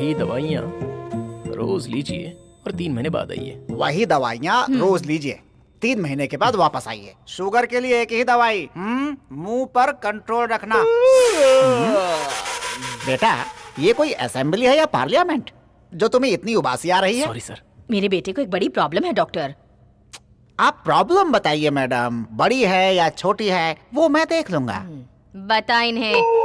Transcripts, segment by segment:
वही दवाइयाँ रोज लीजिए और 3 महीने बाद आइए। वही दवाइयाँ रोज लीजिए, 3 महीने के बाद वापस आइए। शुगर के लिए एक ही दवाई, मुंह पर कंट्रोल रखना। बेटा, ये कोई असेंबली है या पार्लियामेंट जो तुम्हें इतनी उबासी आ रही है? Sorry sir. मेरे बेटे को एक बड़ी प्रॉब्लम है डॉक्टर। आप प्रॉब्लम बताइए मैडम, बड़ी है या छोटी है वो मैं देख लूंगा। बता इन्हें।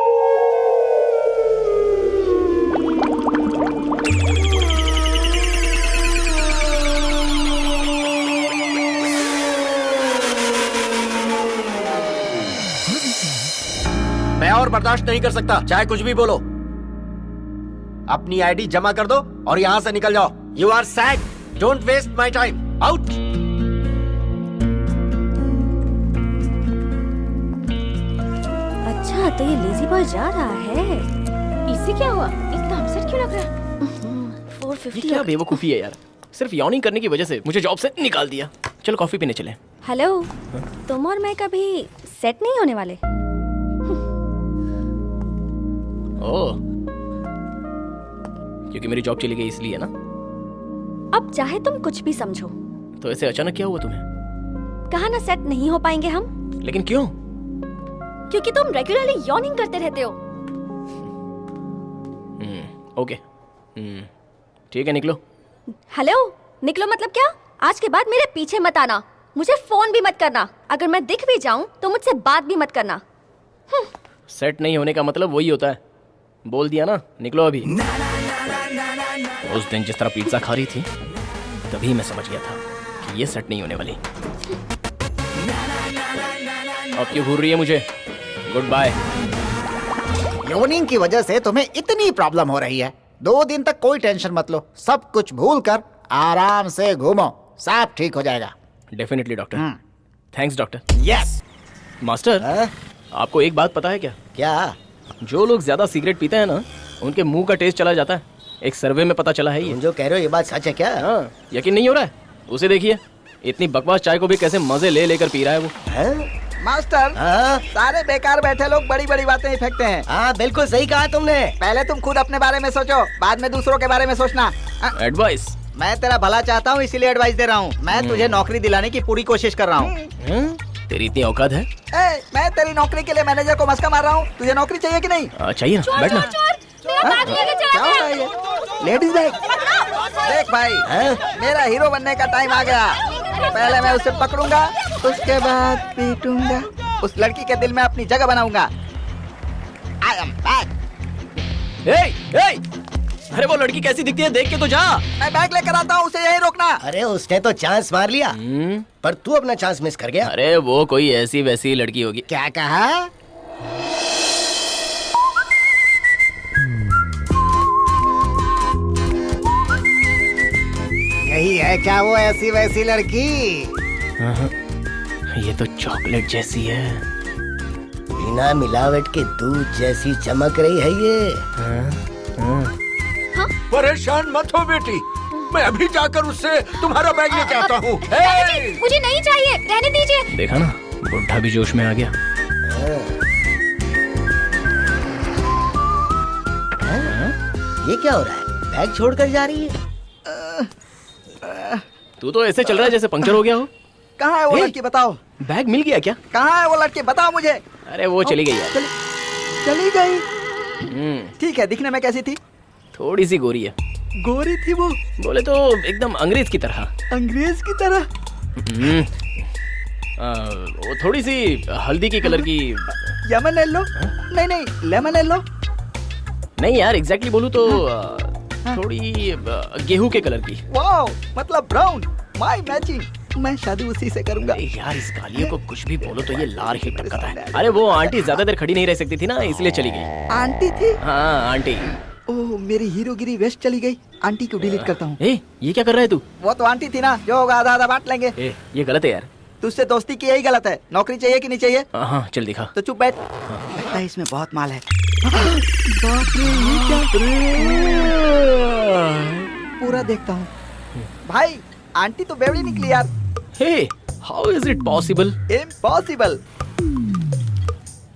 मैं और बर्दाश्त नहीं कर सकता, चाहे कुछ भी बोलो। अपनी आईडी जमा कर दो और यहाँ से निकल जाओ। You are sad, don't waste my time, out. अच्छा, तो ये लेजी बॉय जा रहा है। इसे क्या हुआ? इतना अपसेट क्यों लग रहा है? 450 ये क्या बेवकूफ़ी है यार, सिर्फ यॉर्निंग करने की वजह से मुझे जॉब से निकाल दिया। चलो कॉफी पीने चले। हेलो, तुम और मैं कभी सेट नहीं होने वाले। ओह, क्योंकि मेरी जॉब चली गई इसलिए ना? अब चाहे तुम कुछ भी समझो, तो ऐसे अचानक क्या हुआ तुम्हें? कहा ना सेट नहीं हो पाएंगे हम। लेकिन क्यों? क्योंकि तुम रेगुलरली यॉर्निंग करते रहते हो। ओके, ठीक है, निकलो। हेलो, निकलो मतलब क्या? आज के बाद मेरे पीछे मत आना, मुझे फोन भी मत करना। अगर मैं दिख भी जाऊं तो मुझसे बात भी मत करना। सेट नहीं होने का मतलब वही होता है। बोल दिया ना, निकलो अभी। उस दिन जिस तरह पिज्जा खा रही थी, तभी मैं समझ गया था कि ये सेट नहीं होने वाली। अब क्यों घूर रही है मुझे? Good bye. योनिंग की वजह से तुम्हें इतनी प्रॉब्लम हो रही है, 2 दिन तक कोई टेंशन मत लो, सब कुछ भूल कर आराम से घूमो, सब ठीक हो जाएगा। Definitely doctor. Thanks doctor. Yes master, आपको एक बात पता है क्या? क्या? जो लोग ज्यादा सिगरेट पीते हैं ना, उनके मुंह का टेस्ट चला जाता है। एक सर्वे में पता चला है ये। तुम जो कह रहे हो ये बात सच है क्या? हाँ, यकीन नहीं हो रहा है? उसे देखिए, इतनी बकवास चाय को भी कैसे मजे ले लेकर पी रहा है वो। मास्टर, सारे बेकार बैठे लोग बड़ी बड़ी बातें ही फेंकते हैं। हाँ, बिल्कुल सही कहा तुमने। पहले तुम खुद अपने बारे में सोचो, बाद में दूसरों के बारे में सोचना। एडवाइस? मैं तेरा भला चाहता हूँ, इसीलिए एडवाइस दे रहा हूँ। मैं तुझे नौकरी दिलाने की पूरी कोशिश कर रहा हूँ। तेरी इतनी औकात है? मैं तेरी नौकरी के लिए मैनेजर को मस्का मार रहा हूँ। तुझे नौकरी चाहिए कि नहीं? चाहिए ना, बैठना। क्या हो रहा है ये? Ladies bag. देख भाई, मेरा हीरो बनने का टाइम आ गया। पहले मैं उसे पकड़ूंगा, उसके बाद पीटूंगा, उस लड़की के दिल में अपनी जगह बनाऊंगा। I am back. अरे वो लड़की कैसी दिखती है, देख के तो जा। मैं बैग लेकर आता हूँ, उसे यहीं रोकना। अरे उसने तो चांस मार लिया, पर तू अपना चांस मिस कर गया। अरे वो कोई ऐसी वैसी लड़की होगी। क्या कहा? यही है क्या वो ऐसी वैसी लड़की? ये तो चॉकलेट जैसी है। बिना मिलावट के दूध जैसी चमक रही है ये। परेशान मत हो बेटी, मैं अभी जाकर उससे तुम्हारा बैग लेके आता हूँ। मुझे नहीं चाहिए, रहने दीजिए। देखा ना, बुढ़ा भी जोश में आ गया। ये क्या हो रहा है? बैग छोड़कर जा रही है। तू तो ऐसे चल रहा है जैसे पंक्चर हो गया हो। कहाँ है वो लड़की, बताओ। बैग मिल गया क्या? कहाँ है वो लड़की, बताओ मुझे। अरे वो चली गई यार। चली गई? ठीक है, दिखने में कैसी थी? थोड़ी सी गोरी है। गोरी थी वो? बोले तो एकदम अंग्रेज की तरह। अंग्रेज की तरह? वो थोड़ी सी हल्दी की कलर की। Yemen yellow? नहीं, लेमन येलो? नहीं यार, एग्जैक्टली बोलूं तो थोड़ी गेहूं के कलर की। वाओ, मतलब ब्राउन। My matching. मैं शादी उसी से करूंगा। यार इस गालियों को कुछ भी बोलो तो ये लार ही टपकाता है। अरे वो आंटी ज्यादा देर खड़ी नहीं रह सकती थी ना, इसलिए चली गई। आंटी थी? हाँ आंटी। ओह, मेरी हीरोगिरी वेस्ट चली गई। आंटी को डिलीट करता हूँ। ये क्या कर रहा है तू? वो तो आंटी थी ना, जो होगा आधा आधा बांट लेंगे। ये गलत है यार। तुझसे दोस्ती की यही गलत है। नौकरी चाहिए कि नहीं चाहिए? हाँ चल दिखा। तो चुप बैठ। लगता है इसमें बहुत माल है। बाप रे, ये क्या? पूरा देखता हूँ। भाई, आंटी तो बेवड़ी निकली यार। How is it possible? Impossible.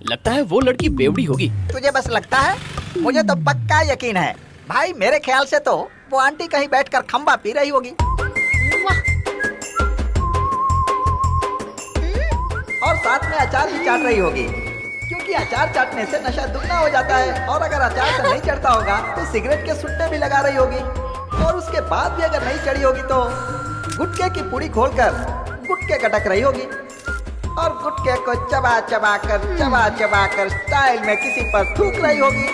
लगता है वो लड़की बेवड़ी होगी। तुझे बस लगता है? मुझे तो पक्का यकीन है। भाई मेरे ख्याल से तो वो आंटी कहीं बैठकर खंबा पी रही होगी और साथ में अचार भी चाट रही होगी, क्योंकि अचार चाटने से नशा दुगना हो जाता है। और अगर अचार से नहीं चढ़ता होगा तो सिगरेट के सुट्टे भी लगा रही होगी, और उसके बाद भी अगर नहीं चढ़ी होगी तो गुटके की पुड़ी खोलकर गुटके कटक रही होगी और गुटके को चबा चबा कर स्टाइल में किसी पर थूक रही होगी।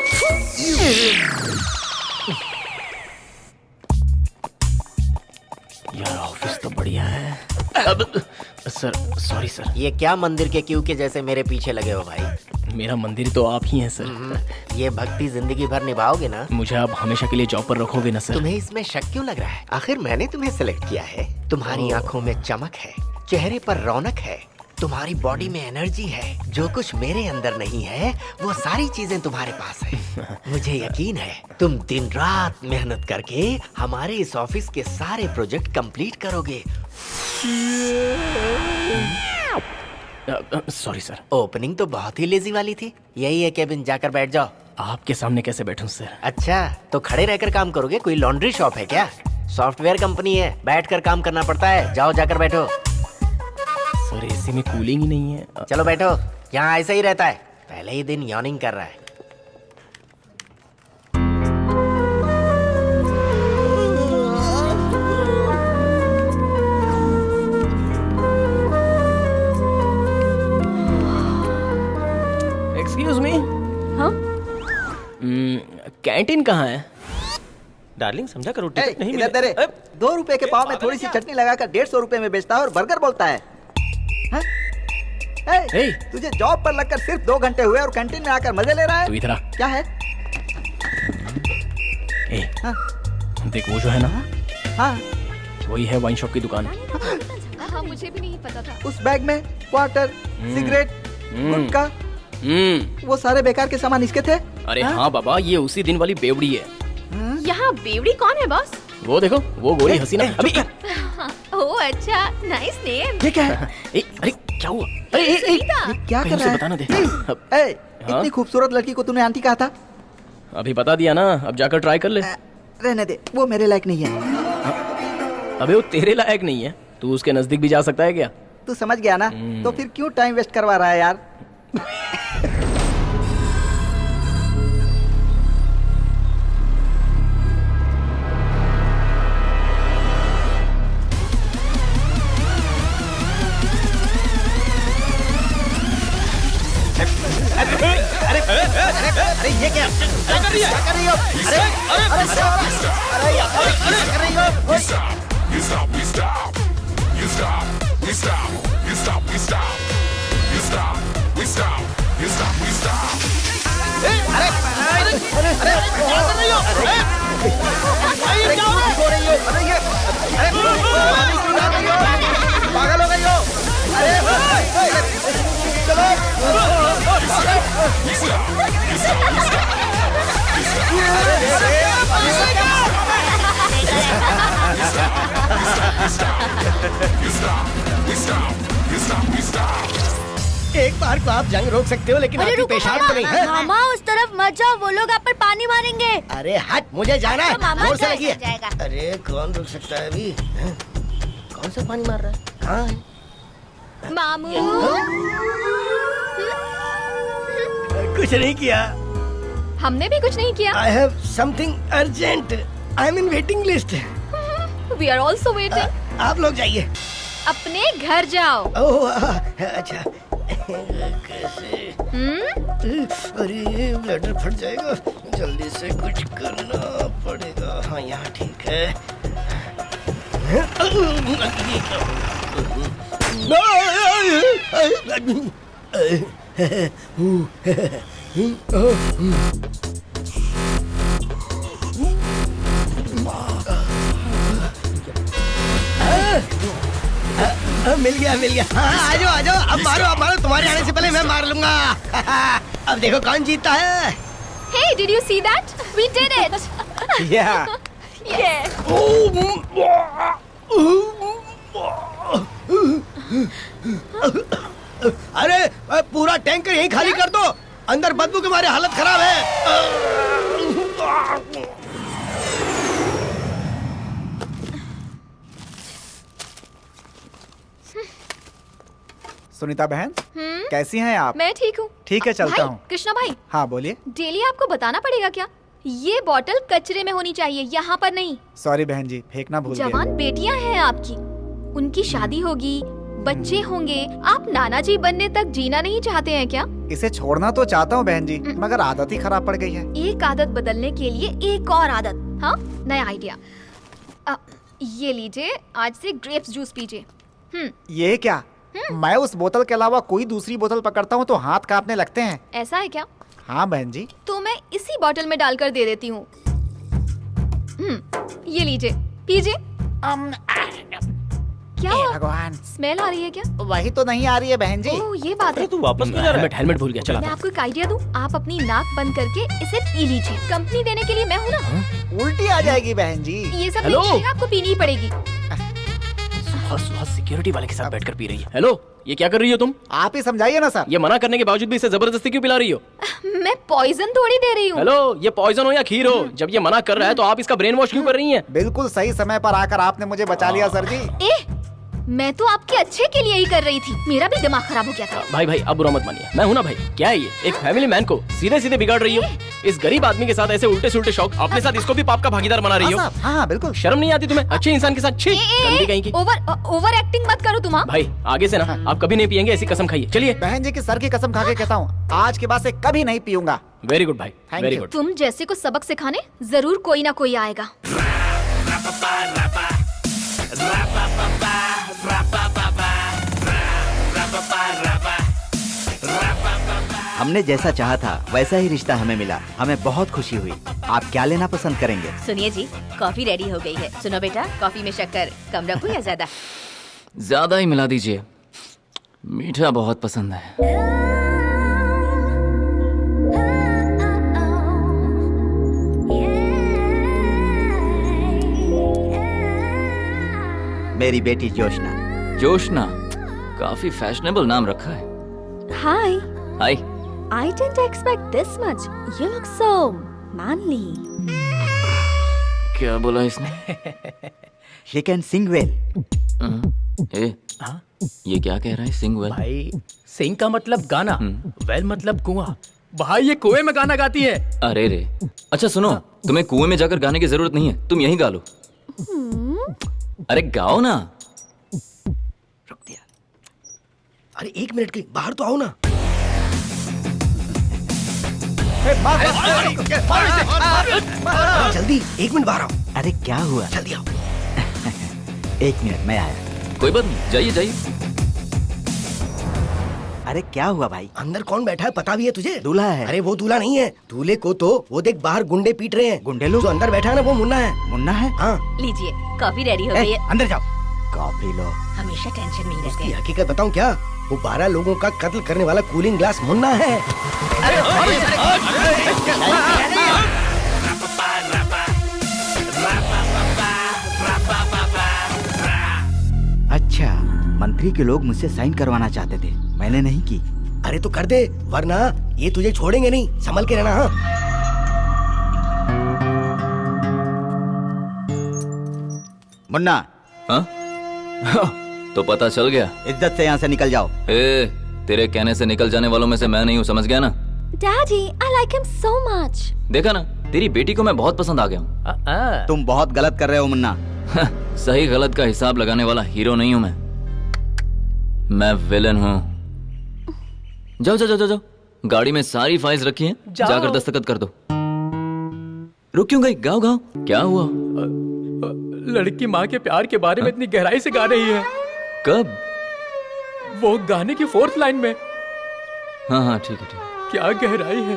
यार ऑफिस तो बढ़िया है। अब सर सॉरी सर। ये क्या मंदिर के क्यू के जैसे मेरे पीछे लगे हो भाई? मेरा मंदिर तो आप ही हैं सर। ये भक्ति जिंदगी भर निभाओगे ना? मुझे आप हमेशा के लिए जॉब पर रखोगे ना सर? तुम्हें इसमें शक क्यों लग रहा है? आखिर मैंने तुम्हें सिलेक्ट किया है। तुम्हारी आंखों में चमक है, चेहरे पर रौनक है, तुम्हारी बॉडी में एनर्जी है। जो कुछ मेरे अंदर नहीं है वो सारी चीजें तुम्हारे पास है। मुझे यकीन है तुम दिन रात मेहनत करके हमारे इस ऑफिस के सारे प्रोजेक्ट कंप्लीट करोगे। Sorry sir. ओपनिंग तो बहुत ही लेजी वाली थी। यही है केबिन, जाकर बैठ जाओ। आपके सामने कैसे बैठूं सर? अच्छा तो खड़े रहकर काम करोगे? कोई लॉन्ड्री शॉप है क्या? सॉफ्टवेयर कंपनी है, बैठकर काम करना पड़ता है। जाओ जाकर बैठो। सर एसी में कूलिंग ही नहीं है। चलो बैठो, यहाँ ऐसा ही रहता है। पहले ही दिन यॉर्निंग कर रहा है। Excuse me. हाँ? कैंटीन कहाँ है? डार्लिंग समझा करो, ए, टिकट नहीं इधर दे रे। मिले। 2 रुपए के पाव में थोड़ी सी चटनी लगाकर 150 रुपए में बेचता है और बर्गर बोलता है। हाँ? ए, तुझे जॉब पर लगकर सिर्फ 2 घंटे हुए और कैंटीन में आकर मजे ले रहा तू है? इधर आ। क्या है? हाँ? देख वो जो है ना, हाँ? वही है वाइन शॉप की दुकान। हाँ, मुझे भी नहीं पता था। उस बैग में क्वार्टर, सिगरेट, गुटखा, वो सारे बेकार के सामान इसके थे? अरे हाँ बाबा, ये उसी दिन वाली बेवड़ी है। यहाँ बेवड़ी कौन है बॉस? वो देखो, वो गोरी हसीना। अभी ओह अच्छा, नाइस नेम। ये क्या है? अरे क्या हुआ? अरे ये क्या कर रहा है? बताना दे। ए, इतनी खूबसूरत लड़की को तूने आंटी कहा था? अभी बता दिया ना, अब जाकर ट्राई कर ले। रहने दे, वो मेरे लायक नहीं है। अबे वो तेरे लायक नहीं है, तू उसके नजदीक भी जा सकता है क्या? तू समझ गया ना? तो फिर क्यों टाइम वेस्ट करवा रहा है यार? अरे ये क्या कर रही हो? पागल हो गई हो? एक बार को आप जंग रोक सकते हो, लेकिन आपकी पेशाब तो नहीं है। मामा उस तरफ मत जाओ, वो लोग आप पर पानी मारेंगे। अरे हट, मुझे जाना है। मामा जोर से जाएगा, लगी है। जाएगा। अरे कौन रुक सकता है अभी? हैं? कौन सा पानी मार रहा है? कहाँ है? मामू कुछ नहीं किया। हमने भी कुछ नहीं किया। I have something urgent. I am in waiting list. We are also waiting. आप लोग जाइए। अपने घर जाओ। ओह अच्छा। कैसे? अरे ब्लडर फट जाएगा, जल्दी से कुछ करना पड़ेगा। हाँ यहाँ ठीक है। मिल गया। हाँ, आ जाओ। अब मारो। तुम्हारे आने से पहले मैं मार लूंगा। अब देखो कौन जीतता है। Hey, did you see that? We did it. Yeah. Yeah. अरे पूरा टैंकर यहीं खाली कर दो, अंदर बदबू के मारे हालत खराब है। सुनीता बहन, कैसी हैं आप? मैं ठीक हूँ। ठीक है, चलता भाई, हूँ। कृष्णा भाई, हाँ बोलिए। डेली आपको बताना पड़ेगा क्या? ये बॉटल कचरे में होनी चाहिए, यहाँ पर नहीं। सॉरी बहन जी, फेंकना भूल गया। जवान बेटियां हैं आपकी, उनकी शादी होगी, बच्चे होंगे, आप नाना जी बनने तक जीना नहीं चाहते हैं क्या? इसे छोड़ना तो चाहता हूँ बहन जी, मगर आदत ही खराब पड़ गई है। एक आदत बदलने के लिए एक और आदत। हाँ, नया आइडिया। ये लीजिए, आज से ग्रेप्स जूस पीजिए। ये क्या? मैं उस बोतल के अलावा कोई दूसरी बोतल पकड़ता हूँ तो हाथ कांपने लगते हैं। ऐसा है क्या? हाँ बहन जी। तो मैं इसी बॉटल में डालकर दे देती हूँ। ये लीजिए, पीजिए। क्या हुआ? भगवान, स्मेल आ रही है क्या? वही तो नहीं आ रही है बहन जी। ओह, ये बात है। तू वापस क्यों जा रहा है? हेलमेट भूल गया, चला। मैं आपको एक आइडिया दूं, आप अपनी नाक बंद करके इसे पी लीजिए। कंपनी देने के लिए मैं हूँ ना। उल्टी आ जाएगी बहन जी। ये सब हेलो? नहीं चलेगा, आपको पीनी ही पड़ेगी। सुबह सिक्योरिटी वाले के साथ बैठकर पी रही है। हेलो, ये क्या कर रही हो तुम? आप ही समझाइए ना सर। ये मना करने के बावजूद भी इसे जबरदस्ती क्यों पिला रही हो? मैं पॉइजन थोड़ी दे रही हूँ। हेलो, ये पॉइजन हो या खीर हो, जब ये मना कर रहा है तो आप इसका ब्रेन वॉश क्यों कर रही हैं? बिल्कुल सही समय पर आकर आपने मुझे बचा लिया सर जी। मैं तो आपके अच्छे के लिए ही कर रही थी, मेरा भी दिमाग खराब हो गया था। भाई भाई, अब बुरा मत मानिए, मैं हूँ ना भाई। क्या है ये? एक फैमिली मैन को सीधे सीधे बिगाड़ रही हो। इस गरीब आदमी के साथ ऐसे उल्टे सुल्टे शौक, अपने साथ इसको भी पाप का भागीदार बना रही हो। हाँ, हाँ बिल्कुल। शर्म नहीं आती तुम्हें? अच्छे इंसान के साथ छी, गंदी कहीं की। ओवर एक्टिंग मत करो तुम। भाई आगे से ना आप कभी नहीं पियेंगे, ऐसी कसम खाइए। चलिए। बहन जी की सर की कसम खा के कहता हूँ, आज के बाद से कभी नहीं पीऊंगा। वेरी गुड भाई, Thank वेरी you. गुड। तुम जैसे को सबक सिखाने जरूर कोई ना कोई आएगा। हमने जैसा चाहा था वैसा ही रिश्ता हमें मिला। हमें बहुत खुशी हुई। आप क्या लेना पसंद करेंगे? सुनिए जी, कॉफी रेडी हो गई है। सुनो बेटा, कॉफी में शक्कर कम रखो या ज्यादा? ज्यादा ही मिला दीजिए, मीठा बहुत पसंद है। मेरी बेटी जोशना। जोशना, काफी फैशनेबल नाम रखा है। हाय। हाय। I didn't expect this much. You look so manly. क्या बोला इसने? She can sing well. ए, ये क्या कह रहा है? सिंग वेल? भाई, सिंग का मतलब गाना, वेल मतलब कुआं। भाई ये कुएं में गाना गाती है। अरे रे, अच्छा सुनो, तुम्हें कुएं में जाकर गाने की जरूरत नहीं है, तुम यहीं गा लो। अरे गाओ ना। रुक दिया। अरे 1 मिनट के बाहर तो आओ ना। जल्दी 1 मिनट बाहर आओ। अरे क्या हुआ? जल्दी आओ। 1 मिनट में आया। कोई बात नहीं, जाइए जाइए। अरे क्या हुआ भाई? अंदर कौन बैठा है पता भी है तुझे? दूल्हा है। अरे वो दूल्हा नहीं है, दूल्हे को तो वो देख बाहर गुंडे पीट रहे हैं। गुंडे लोग? जो अंदर बैठा है ना वो मुन्ना है। मुन्ना है? हाँ। लीजिए, कॉफी रेडी हो गई है। अंदर जाओ, कॉफी लो। हमेशा टेंशन में ही रहते उसकी हैं। हकीकत बताऊं क्या? वो 12 लोगों का कत्ल करने वाला कूलिंग ग्लास मुन्ना है। अच्छा, मंत्री के लोग मुझसे साइन करवाना चाहते थे, मैंने नहीं की। अरे तो कर दे, वरना ये तुझे छोड़ेंगे नहीं। संभल के रहना। हाँ। मुन्ना। हाँ? तो पता चल गया। इज्जत से यहाँ से निकल जाओ। ए, तेरे कहने से निकल जाने वालों में से मैं नहीं हूँ, समझ गया ना? Daddy, I like him so much. देखा ना, तेरी बेटी को मैं बहुत पसंद आ गया हूँ। तुम बहुत गलत कर रहे हो मुन्ना। सही गलत का हिसाब लगाने वाला हीरो नहीं हूँ मैं विलन हूँ। जाओ जाओ जाओ जाओ, गाड़ी में सारी फाइल्स रखी हैं, जाकर दस्तखत कर दो। रुक क्यों गई? गाओ गाओ। क्या हुआ? लड़की माँ के प्यार के बारे में इतनी गहराई से गा रही है। कब? वो गाने की 4th लाइन में। हाँ हाँ ठीक है ठीक है। क्या गहराई है।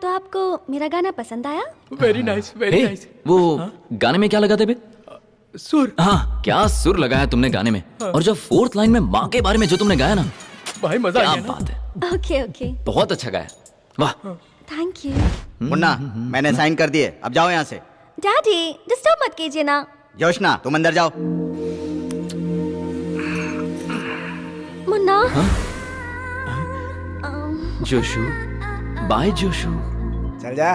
तो आपको मेरा गाना पसंद आया? वेरी नाइस, वेरी हे, नाइस। वो गाने में क्या लगाते बे? सुर। हाँ, क्या सुर लगाया तुमने गाने में। और जब 4th लाइन में माँ के बारे में जो तुमने गाया ना, भाई मजा आ क्या गया ना? बात है। ओके ओके, बहुत अच्छा गाया, वाह। Thank you. मुन्ना, मैंने साइन कर दिए, अब जाओ यहाँ से। डैडी, डिस्टर्ब मत कीजिए ना। जोशना, तुम अंदर जाओ। मुन्ना। जोशु, बाय जोशु। चल जा।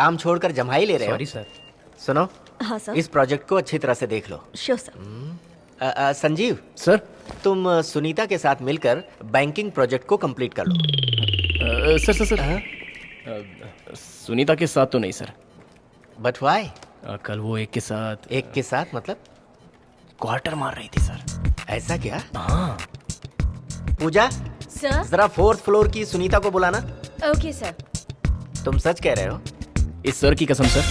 काम छोड़कर जम्हाई ले रहे हो? Sorry sir. सुनो, हाँ सर। इस प्रोजेक्ट को अच्छी तरह से देख लो। Sure sir. संजीव, सर तुम सुनीता के साथ मिलकर बैंकिंग प्रोजेक्ट को कंप्लीट कर लो। सर सुनीता के साथ तो नहीं सर। But why? कल वो एक के साथ एक के साथ मतलब? क्वार्टर मार रही थी सर। ऐसा क्या? हाँ। पूजा, सर। जरा 4th फ्लोर की सुनीता को बुलाना। Okay sir. तुम सच कह रहे हो? इस सर की कसम सर।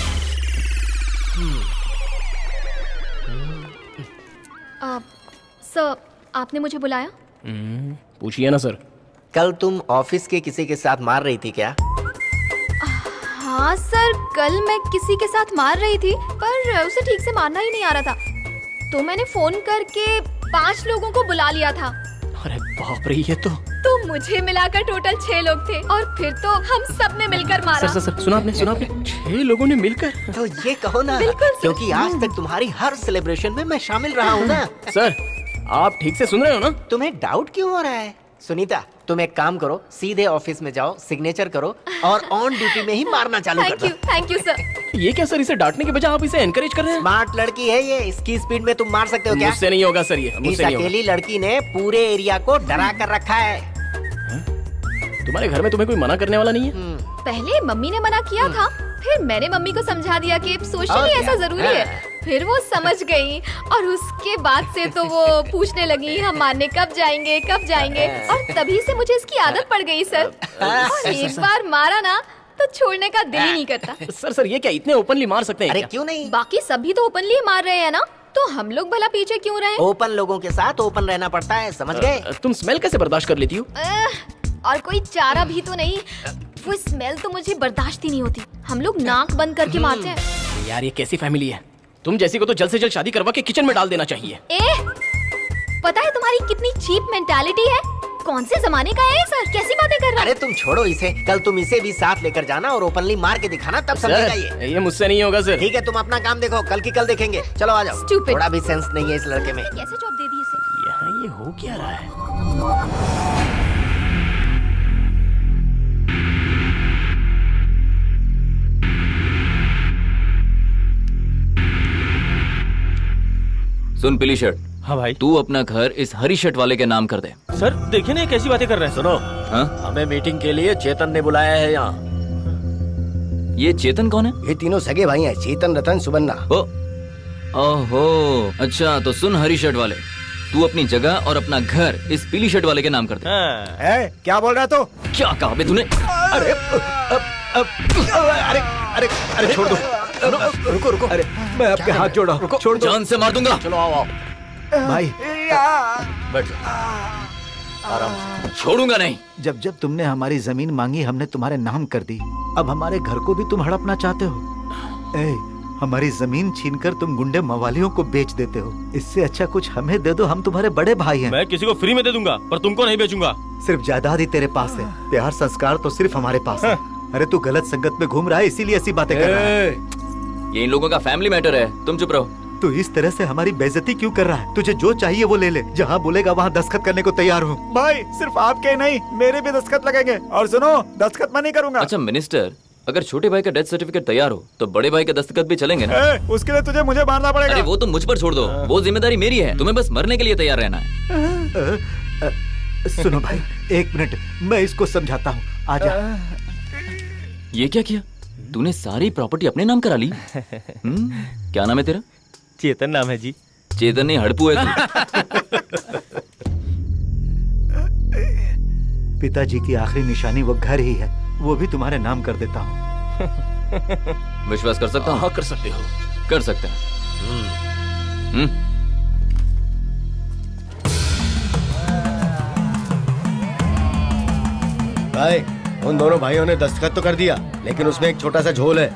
सर आपने मुझे बुलाया? पूछिए ना सर। कल तुम ऑफिस के किसी के साथ मार रही थी क्या? हाँ सर, कल मैं किसी के साथ मार रही थी पर उसे ठीक से मारना ही नहीं आ रहा था, तो मैंने फोन करके 5 लोगों को बुला लिया था। अरे बाप रे, ये तो मुझे मिलाकर टोटल 6 लोग थे और फिर तो हम सब ने मिलकर मारा। सर सुना आपने 6 लोगों ने मिलकर? तो ये कहो ना, क्योंकि आज तक तुम्हारी हर सेलिब्रेशन में मैं शामिल रहा हूँ ना। सर आप ठीक से सुन रहे हो ना? तुम्हें डाउट क्यों हो रहा है? सुनीता, तुम एक काम करो, सीधे ऑफिस में जाओ, सिग्नेचर करो और ऑन ड्यूटी में ही मारना चालू कर दो। Thank you sir. ये क्या सर, इसे डांटने के बजाय आप इसे एनकरेज कर रहे हैं? स्मार्ट लड़की है ये, इसकी स्पीड में तुम मार सकते हो क्या? मुझसे नहीं होगा सर, ये इस मुझसे नहीं होगा। अकेली लड़की ने पूरे एरिया को डरा कर रखा है। तुम्हारे घर में तुम्हें कोई मना करने वाला नहीं है? पहले मम्मी ने मना किया था, फिर मैंने मम्मी को समझा दिया कि सोशली ऐसा जरूरी है, फिर वो समझ गई और उसके बाद से तो वो पूछने लगी हम मारने कब जाएंगे और तभी से मुझे इसकी आदत पड़ गई सर। और एक बार मारा ना तो छोड़ने का दिल ही नहीं करता। सर ये क्या इतने ओपनली मार सकते हैं अरे क्या? क्यों नहीं? बाकी सभी तो ओपनली मार रहे हैं ना, तो हम लोग भला पीछे क्यों रहे? ओपन लोगों के साथ ओपन रहना पड़ता है, समझ गए? तुम स्मेल कैसे बर्दाश्त कर लेती हो? और कोई चारा भी तो नहीं, वो स्मेल तो मुझे बर्दाश्त ही नहीं होती। हम लोग नाक बंद करके मारते हैं। यार ये कैसी फैमिली है? तुम जैसी को तो जल्द से जल्द शादी करवा के किचन में डाल देना चाहिए। पता है तुम्हारी कितनी चीप मेंटालिटी है? कौन से जमाने का है सर? कैसी बातें कर रहा है? अरे तुम छोड़ो इसे, कल तुम इसे भी साथ लेकर जाना और ओपनली मार के दिखाना, तब समझेगा ये। ये मुझसे नहीं होगा सर। ठीक है, तुम अपना काम देखो, कल की कल देखेंगे। चलो आ जाओ। Stupid. थोड़ा भी सेंस नहीं है इस लड़के में। कैसे जॉब दे दी इसे? यहाँ ये हो क्या रहा है? सुन पीली शर्ट, हाँ भाई। तू अपना घर इस हरी शर्ट वाले के नाम कर दे। सर देखिए ना ये कैसी बातें कर रहे हैं। सुनो, हाँ? हमें मीटिंग के लिए चेतन ने बुलाया है यहाँ। ये चेतन कौन है? ये तीनों सगे भाई हैं, चेतन, रतन, सुबन्ना। ओहो, अच्छा तो सुन हरी शर्ट वाले, तू अपनी जगह और अपना घर इस पीली शर्ट वाले के नाम कर दे। हाँ। क्या बोल रहा तू? क्या कहा बे तूने? अरे अरे अरे अरे छोड़ दो, रुको रुको। अरे मैं आपके हाथ जोड़ा, छोड़ दो। जान से मार दूंगा। चलो आओ भाई बैठ जाओ, आराम से। छोड़ूंगा नहीं। जब जब तुमने हमारी जमीन मांगी हमने तुम्हारे नाम कर दी, अब हमारे घर को भी तुम हड़पना चाहते हो। हमारी जमीन छीनकर तुम गुंडे मवालियों को बेच देते हो। इससे अच्छा कुछ हमें दे दो, हम तुम्हारे बड़े भाई हैं। मैं किसी को फ्री में दे दूंगा पर तुमको नहीं बेचूंगा। सिर्फ जायदाद ही तेरे पास है, प्यार संस्कार तो सिर्फ हमारे पास है। अरे तू गलत संगत में घूम रहा है, इसीलिए ऐसी बातें कर रहा है। ये इन लोगों का फैमिली मैटर है, तुम चुप रहो। तू इस तरह से हमारी बेइज्जती क्यों कर रहा है? तुझे जो चाहिए वो ले ले, जहाँ बोलेगा वहाँ दस्तखत करने को तैयार हूँ। भाई सिर्फ आपके नहीं, मेरे भी दस्तखत लगेंगे। और सुनो, दस्तखत मैं नहीं करूँगा। अच्छा मिनिस्टर, अगर छोटे भाई का डेथ सर्टिफिकेट तैयार हो तो बड़े भाई के दस्तखत भी चलेंगे ना? उसके लिए तुझे मुझे मारना पड़ेगा। अरे वो तुम मुझ पर छोड़ दो, वो जिम्मेदारी मेरी है। तुम्हें बस मरने के लिए तैयार रहना है। सुनो भाई, 1 मिनट, मैं इसको समझाता हूँ। आजा। ये क्या किया तूने? सारी प्रॉपर्टी अपने नाम करा ली। क्या नाम है तेरा? चेतन नाम है जी। चेतन नहीं, हड़पू है तू। पिताजी की आखिरी निशानी वो घर ही है, वो भी तुम्हारे नाम कर देता हूँ। विश्वास कर सकता हूँ? हाँ कर सकते हो। कर सकते हैं। भाई उन दोनों भाइयों ने दस्तखत तो कर दिया, लेकिन उसमें एक छोटा सा झोल है।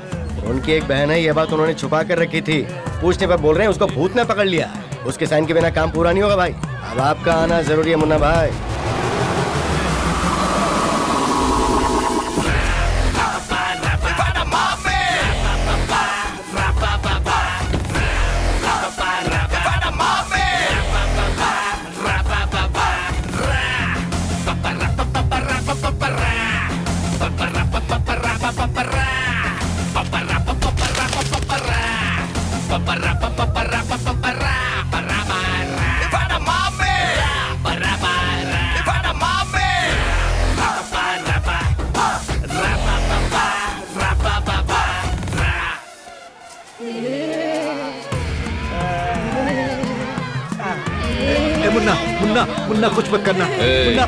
उनकी एक बहन है, ये बात उन्होंने छुपा कर रखी थी। पूछने पर बोल रहे हैं उसको भूत ने पकड़ लिया। उसके साइन के बिना काम पूरा नहीं होगा भाई। अब आपका आना जरूरी है मुन्ना भाई। मुन्ना मुन्ना मुन्ना कुछ मत करना। मुन्ना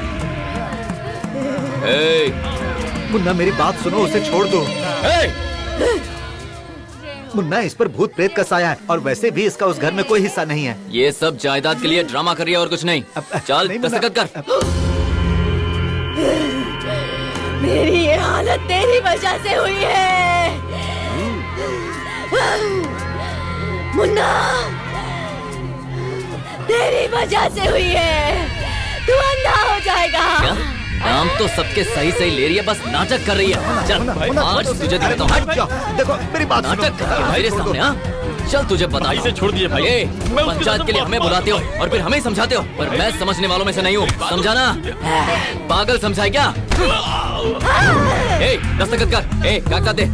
मुन्ना मेरी बात सुनो, उसे छोड़ दो। मुन्ना इस पर भूत प्रेत का साया है और वैसे भी इसका उस घर में कोई हिस्सा नहीं है। ये सब जायदाद के लिए ड्रामा कर रही है और कुछ नहीं। चल दस्तखत कर। मेरी ये हालत तेरी वजह से हुई है मुन्ना, तेरी वजह से हुई है। तू अंधा हो जाएगा। क्या? नाम तो सबके सही सही ले रही है, बस नाटक कर रही है। चल आज तुझे दिखाता हूँ। देखो मेरी बात सुनो। नाटक कर रही है मेरे सामने। हाँ चल तुझे बता। इसे छोड़ दीजिए भाई। पंचायत के लिए हमें बुलाते हो और फिर हमें समझाते हो, पर मैं समझने वालों में से नहीं हूँ, समझाना। पागल समझाए क्या? दस्तखत कर। कागजात दे।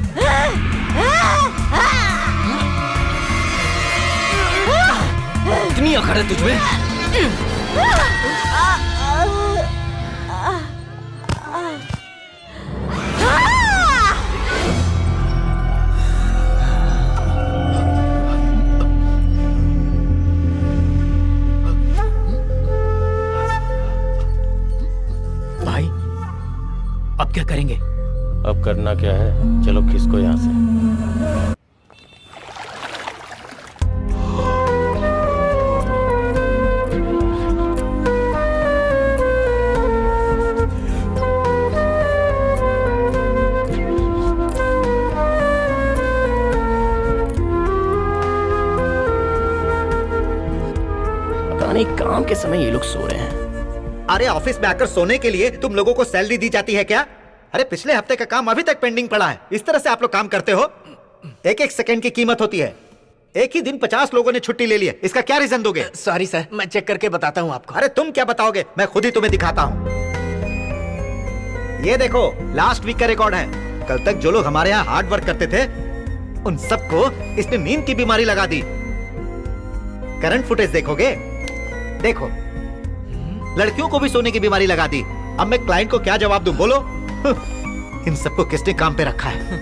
इतनी अकड़ है तुझमें? भाई अब क्या करेंगे? अब करना क्या है, चलो खिसको यहाँ से। पता नहीं काम के समय ये लोग सो रहे हैं। अरे ऑफिस में आकर सोने के लिए तुम लोगों को सैलरी दी जाती है क्या? अरे पिछले हफ्ते का काम अभी तक पेंडिंग पड़ा है। इस तरह से आप लोग काम करते हो? एक एक सेकंड की कीमत होती है। एक ही दिन 50 लोगों ने छुट्टी ले ली है। इसका क्या रीजन दोगे? सॉरी सर, मैं चेक करके बताता हूँ आपको। अरे तुम क्या बताओगे, मैं खुद ही तुम्हें दिखाता हूँ। ये देखो लास्ट वीक का रिकॉर्ड है। कल तक जो लोग हमारे यहाँ हार्ड वर्क करते थे उन सबको इसने नींद की बीमारी लगा दी। करंट फुटेज देखोगे? देखो लड़कियों को भी सोने की बीमारी लगा दी। अब मैं क्लाइंट को क्या जवाब दूं? बोलो। इन सबको किसने काम पे रखा है?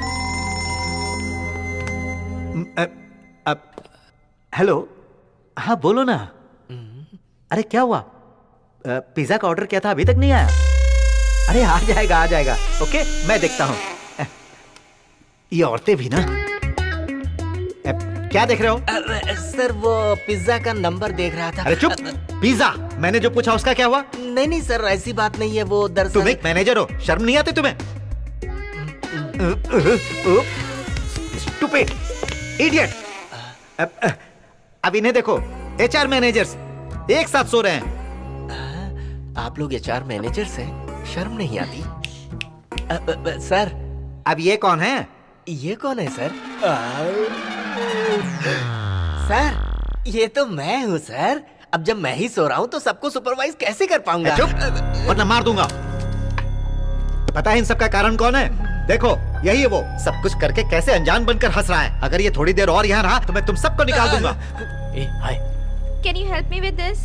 हेलो, हाँ बोलो ना। अरे क्या हुआ? पिज्जा का ऑर्डर किया था, अभी तक नहीं आया? अरे आ जाएगा आ जाएगा। ओके मैं देखता हूं। ये औरतें भी ना। क्या देख रहे हो? सर वो पिज्जा का नंबर देख रहा था। अरे चुप। पिज्जा मैंने जो पूछा उसका क्या हुआ? नहीं नहीं सर, ऐसी बात नहीं है। वो दरअसल तुम एक मैनेजर हो, शर्म नहीं आती तुम्हें? Stupid idiot. अब इन्हें देखो, एचआर मैनेजर्स एक साथ सो रहे हैं। आप लोग एचआर मैनेजर्स हैं, शर्म नहीं आती? सर अब ये कौन है? ये कौन है सर? सर ये तो मैं हूँ सर। अब जब मैं ही सो रहा हूँ तो सबको सुपरवाइज कैसे कर पाऊंगा? चुप, वरना मार दूंगा। पता है इन सब का कारण कौन है? देखो यही है वो, सब कुछ करके कैसे अनजान बनकर हंस रहा है। अगर ये थोड़ी देर और यहाँ रहा तो मैं तुम सबको निकाल दूंगा। हाय। Can you help me with this?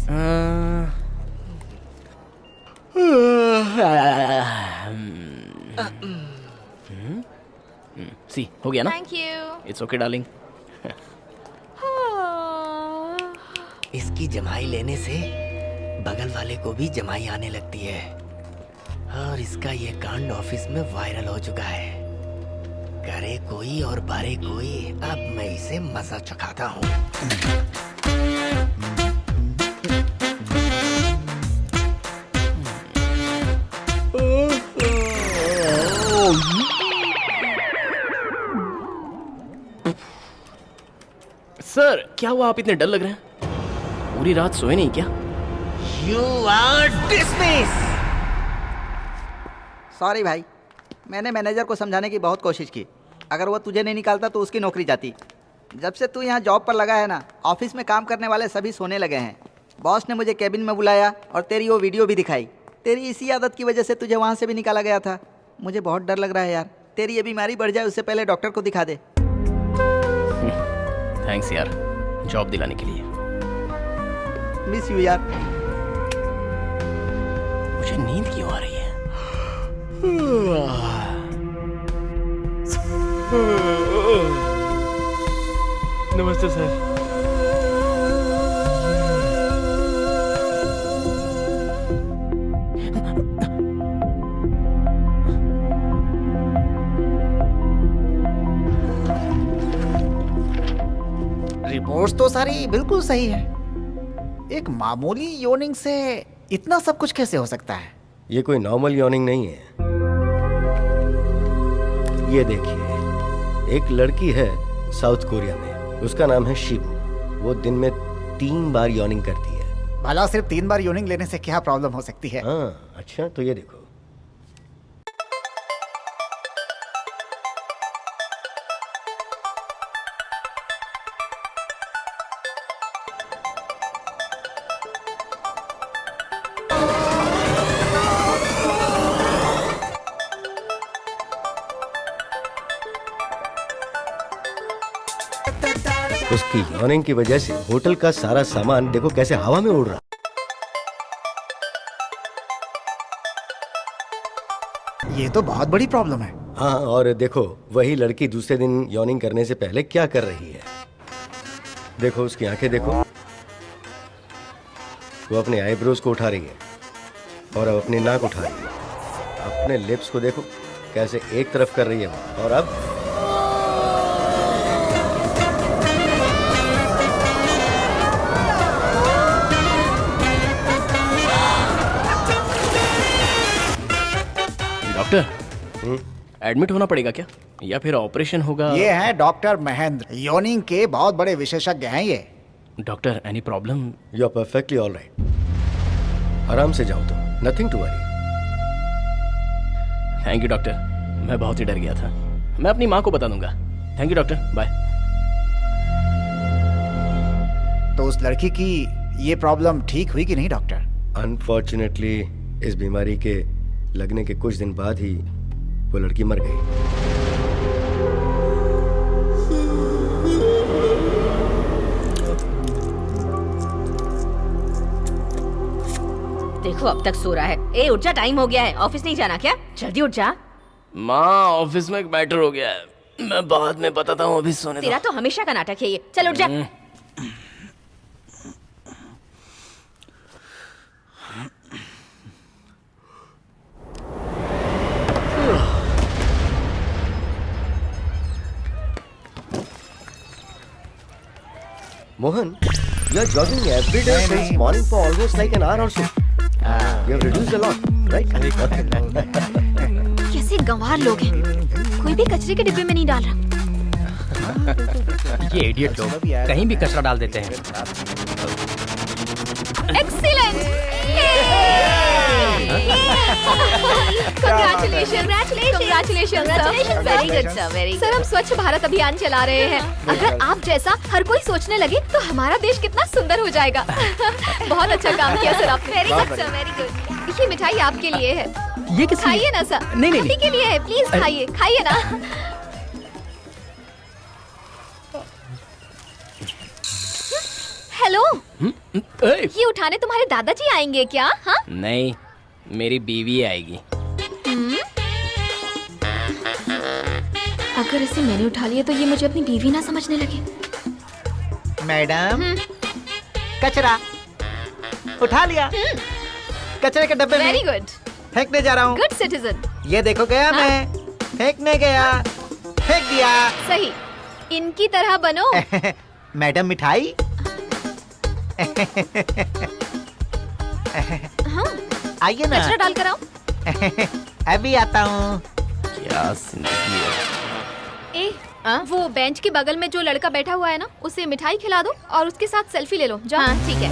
सी हो गया ना? Thank you. It's okay darling. इसकी जमाई लेने से बगल वाले को भी जमाई आने लगती है और इसका ये कांड ऑफिस में वायरल हो चुका है। करे कोई और बारे कोई। अब मैं इसे मजा चखाता हूँ। सर क्या हुआ, आप इतने डल लग रहे हैं? पूरी रात सोए नहीं क्या? You are dismissed. सॉरी भाई, मैंने मैनेजर को समझाने की बहुत कोशिश की। अगर वो तुझे नहीं निकालता तो उसकी नौकरी जाती। जब से तू यहाँ जॉब पर लगा है ना, ऑफिस में काम करने वाले सभी सोने लगे हैं। बॉस ने मुझे केबिन में बुलाया और तेरी वो वीडियो भी दिखाई। तेरी इसी आदत की वजह से तुझे वहाँ से भी निकाला गया था। मुझे बहुत डर लग रहा है यार। तेरी ये बीमारी बढ़ जाए उससे पहले डॉक्टर को दिखा दे। थैंक्स यार, जॉब दिलाने के लिए। मिस यू यार। मुझे नींद क्यों आ रही है? नमस्ते सर। रिपोर्ट्स तो सारी बिल्कुल सही है। एक मामूली योनिंग से इतना सब कुछ कैसे हो सकता है? ये कोई नॉर्मल यॉर्निंग नहीं है। ये देखिए, एक लड़की है साउथ कोरिया में, उसका नाम है शिबू। वो दिन में 3 बार यॉर्निंग करती है। भला सिर्फ 3 बार योनिंग लेने से क्या प्रॉब्लम हो सकती है? हाँ, अच्छा तो ये देखो। उसकी यॉर्निंग की वजह से होटल का सारा सामान देखो कैसे हवा में उड़ रहा। ये तो बहुत बड़ी प्रॉब्लम है। हाँ, और देखो वही लड़की दूसरे दिन यॉर्निंग करने से पहले क्या कर रही है। देखो उसकी आंखें देखो, वो अपने आईब्रोज को उठा रही है और अब अपनी नाक उठा रही है। अपने लिप्स को देखो कैसे एक तरफ कर रही है वो। और अब डॉक्टर, एडमिट होना पड़ेगा क्या, या फिर ऑपरेशन होगा? ये है डॉक्टर महेंद्र, योनिंग के बहुत बड़े विशेषज्ञ हैं ये। Doctor, any problem? You are perfectly all right. आराम से जाओ तो, nothing to worry. Thank you doctor, मैं बहुत ही डर गया था। मैं अपनी माँ को बता दूंगा। Thank you doctor, bye. तो उस लड़की की ये प्रॉब्लम ठीक हुई कि नहीं डॉक्टर? अनफॉर्चुनेटली इस बीमारी के लगने के कुछ दिन बाद ही वो लड़की मर गई। देखो अब तक सो रहा है। ए उठ जा, टाइम हो गया है। ऑफिस नहीं जाना क्या? जल्दी उठ जा। माँ, ऑफिस में एक मैटर हो गया है, मैं बाद में बताता हूँ, अभी सोने दो। तेरा तो हमेशा का नाटक है ये। चल उठ जा। Mohan, you are jogging every day since morning for almost like an hour or so. You have reduced a lot, right? कैसे गंवार लोग हैं, कोई भी कचरे के डिब्बे में नहीं डाल रहा। ये इडियट लोग कहीं भी कचरा डाल देते हैं। Excellent! Congratulations, very good sir, very good. Sir, हम स्वच्छ भारत अभियान चला रहे हैं। अगर आप जैसा हर कोई सोचने लगे तो हमारा देश कितना सुंदर हो जाएगा। बहुत अच्छा काम किया सर आपने। Very good sir, very good. ये मिठाई आपके लिए है, ये किस खाइए ना सर। नहीं, नहीं, आप ही के लिए है, प्लीज खाइए, खाइए ना। हेलो, ये उठाने तुम्हारे दादाजी आएंगे क्या? हाँ? नहीं, मेरी बीवी आएगी। अगर इसे मैंने उठा लिया तो ये मुझे अपनी बीवी ना समझने लगे। मैडम, कचरा उठा लिया। कचरे के डब्बे वेरी में गुड, फेंकने जा रहा हूँ। Good citizen. ये देखो गया मैं, फेंकने गया, फेंक दिया। सही, इनकी तरह बनो। मैडम मिठाई। हाँ, आइए ना। कचरा डाल कर आओ। अभी आता हूँ। क्या जिंदगी है। ए, वो बेंच के बगल में जो लड़का बैठा हुआ है ना, उसे मिठाई खिला दो और उसके साथ सेल्फी ले लो। जाओ। हाँ, ठीक है।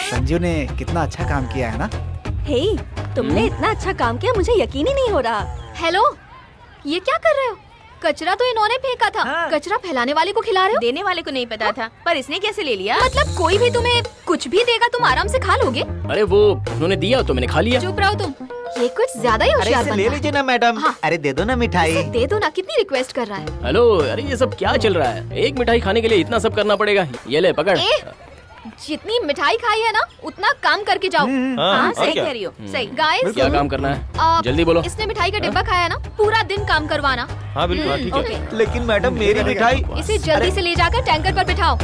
संजू ने कितना अच्छा काम किया है ना। हे, तुमने इतना अच्छा काम किया, मुझे यकीन ही नहीं हो रहा। हेलो, ये क्या कर रहे हो? कचरा तो इन्होंने फेंका था। हाँ। कचरा फैलाने वाले को खिला रहे हो? देने वाले को नहीं पता था, पर इसने कैसे ले लिया? मतलब कोई भी तुम्हें कुछ भी देगा, तुम आराम से खा लोगे? अरे वो उन्होंने दिया तो मैंने खा लिया। चुप रहो तुम, ये कुछ ज्यादा ही अरे होशियार इसे बनता ले है। लीजिए ना मैडम। हाँ। अरे दे दो ना मिठाई। इसे दे दो ना, कितनी रिक्वेस्ट कर रहा है। हेलो, अरे ये सब क्या चल रहा है? एक मिठाई खाने के लिए इतना सब करना पड़ेगा? ये ले पकड़। ए, जितनी मिठाई खाई है ना उतना काम करके जाओ। हाँ, सही क्या? कह रही हो, सही। गाइस क्या काम करना है? जल्दी बोलो। इसने मिठाई का डिब्बा खाया ना, पूरा दिन काम करवाना। हाँ बिल्कुल, हाँ, ठीक है। ओके। लेकिन मैडम मेरी मिठाई। इसे जल्दी से ले जाकर टैंकर पर बिठाओ।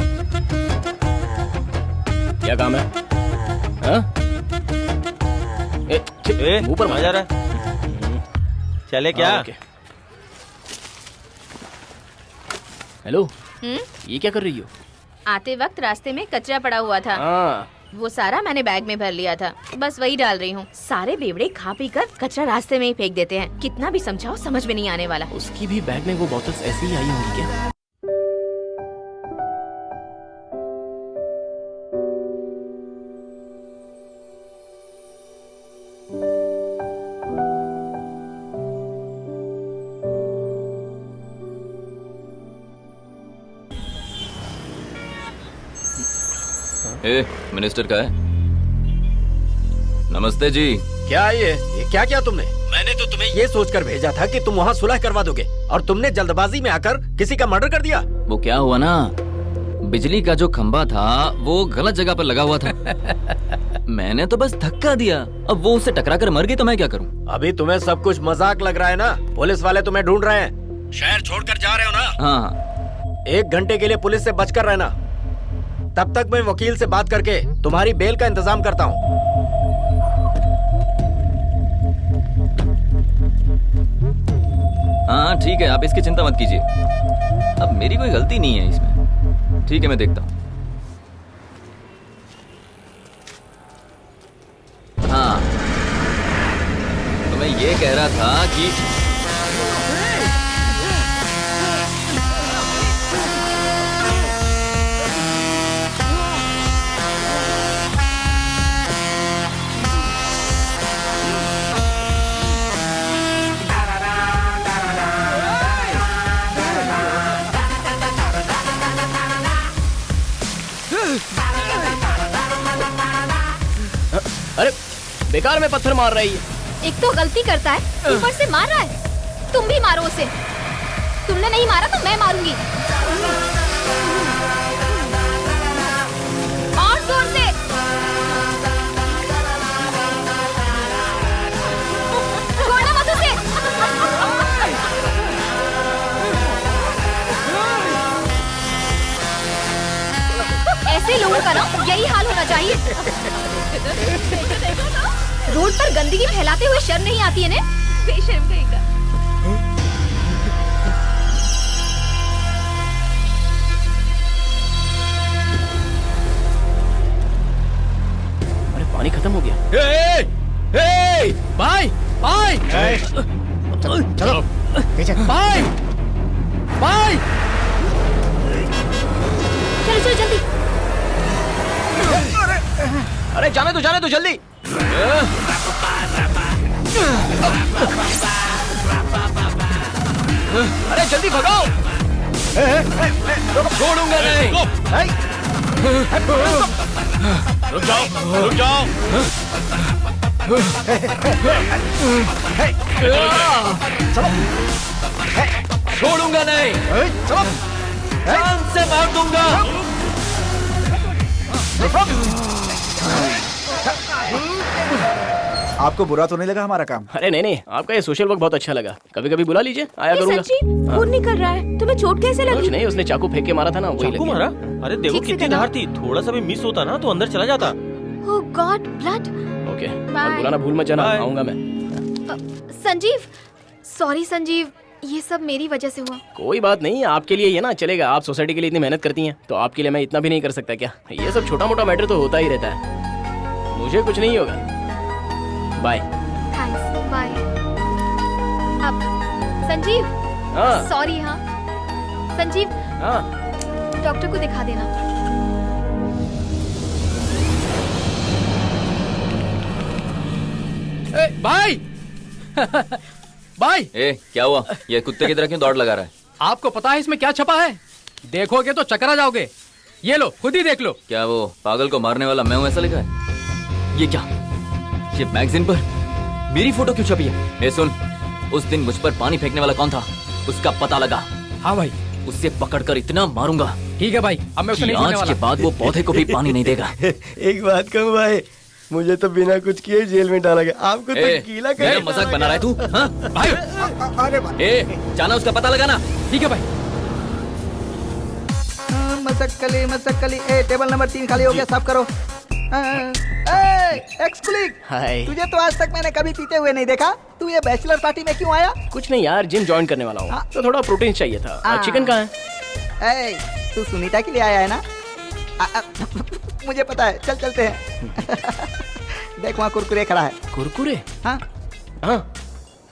क्या काम है? हाँ? मुंह पर मजा रहा है। चले क्या? हाँ, ओके। हेलो, ये क्या कर रही हो? आते वक्त रास्ते में कचरा पड़ा हुआ था, हाँ, वो सारा मैंने बैग में भर लिया था, बस वही डाल रही हूँ। सारे बेवड़े खा पी कर कचरा रास्ते में ही फेंक देते हैं, कितना भी समझाओ समझ में नहीं आने वाला। उसकी भी बैग में वो बोतल्स ऐसी ही आई होंगी क्या? ए, मिनिस्टर का है। नमस्ते जी। क्या ये क्या किया तुमने? मैंने तो तुम्हें ये सोचकर भेजा था कि तुम वहाँ सुलह करवा दोगे, और तुमने जल्दबाजी में आकर किसी का मर्डर कर दिया। वो क्या हुआ ना, बिजली का जो खंभा था वो गलत जगह पर लगा हुआ था। मैंने तो बस धक्का दिया, अब वो उससे टकरा कर मर गई तो मैं क्या करूं? अभी तुम्हें सब कुछ मजाक लग रहा है ना? पुलिस वाले तुम्हें ढूंढ रहे हैं, शहर छोड़कर जा रहे हो ना? हाँ। 1 घंटे के लिए पुलिस से बचकर रहना, तब तक मैं वकील से बात करके तुम्हारी बेल का इंतजाम करता हूँ। हाँ ठीक है, आप इसकी चिंता मत कीजिए, अब मेरी कोई गलती नहीं है इसमें। ठीक है, मैं देखता हूँ। हाँ, तो मैं ये कह रहा था कि अरे बेकार में पत्थर मार रही है। एक तो गलती करता है, ऊपर से मार रहा है। तुम भी मारो उसे। तुमने नहीं मारा तो मैं मारूंगी। और जोर से। छोड़ना मत उसे। ऐसे लोगों का ना यही हाल होना चाहिए। रोड पर गंदगी फैलाते हुए शर्म नहीं आती है ने? बेशर्म कहेगा। अरे पानी खत्म हो गया। भाई भाई चलो पीछे। भाई भाई चलो चलो जल्दी। अरे जाने दो जल्दी। अरे जल्दी भगाओ। छोड़ूंगा नहीं। रुक जाओ। छोड़ूंगा नहीं। जान से मार दूंगा। आपको बुरा तो नहीं लगा हमारा काम? अरे नहीं, आपका ये सोशल वर्क बहुत अच्छा लगा। कभी कभी बुला लीजिए, आया करूंगा। सच्ची खून निकल रहा है, तुम्हें चोट कैसे लगी? कुछ नहीं, उसने चाकू फेंक के मारा था ना, वही चाकू लगी। मारा? अरे देखो ठीक से कितनी करना। धार थी, थोड़ा सा भी मिस होता ना तो अंदर चला जाता। ओह गॉड, ब्लड। Okay, Bye. और बुलाना भूल मत जाना, Bye. आऊंगा मैं। संजीव, सॉरी संजीव, ये सब मेरी वजह से हुआ। कोई बात नहीं, आपके लिए ये ना चलेगा। आप सोसाइटी के लिए इतनी मेहनत करती हैं, तो आपके लिए मैं इतना भी नहीं कर सकता क्या? ये सब छोटा मोटा मैटर तो होता ही रहता है। मुझे कुछ नहीं होगा। बाय। Thanks, bye. अब संजीव, हाँ सॉरी। हाँ संजीव, हाँ। डॉक्टर को दिखा देना। भाई भाई, ए, क्या हुआ? ये कुत्ते की तरह क्यों दौड़ लगा रहा है? आपको पता है इसमें क्या छपा है? देखोगे तो चकरा जाओगे। ये लो, खुद ही देख लो। क्या वो पागल को मारने वाला मैं हूँ ऐसा लिखा है? ये क्या, ये मैगजीन पर मेरी फोटो क्यों छपी है? ए सुन, उस दिन मुझ पर पानी फेंकने वाला कौन था, उसका पता लगा। हाँ भाई, उससे पकड़कर इतना मारूंगा ठीक है भाई, अब मैं उसे नहीं छोड़ने आज के वाला। बाद वो पौधे को भी पानी नहीं देगा। एक बात कहूँ भाई, मुझे तो बिना कुछ किए जेल में डाला गया, आपको तो गीला कर मेरा मजाक बना रहा है तू? हाँ? भाई अरे ए, जाना उसका पता लगाना। ठीक है भाई। मसक्कली ए टेबल नंबर 3 खाली हो गया, साफ करो। एक्स कुलीग, हाय। तुझे तो आज तक मैंने कभी पीते हुए नहीं देखा, तू ये बैचलर पार्टी में क्यों आया? कुछ नहीं यार, जिम ज्वाइन करने वाला हूँ हाँ। तो थोड़ा प्रोटीन चाहिए था। हाँ। चिकन कहाँ है? ए, तू सुनीता के लिए आया है ना? मुझे पता है, चल चलते हैं। देख वहाँ कुरकुरे खड़ा है। कुरकुरे? हाँ हाँ।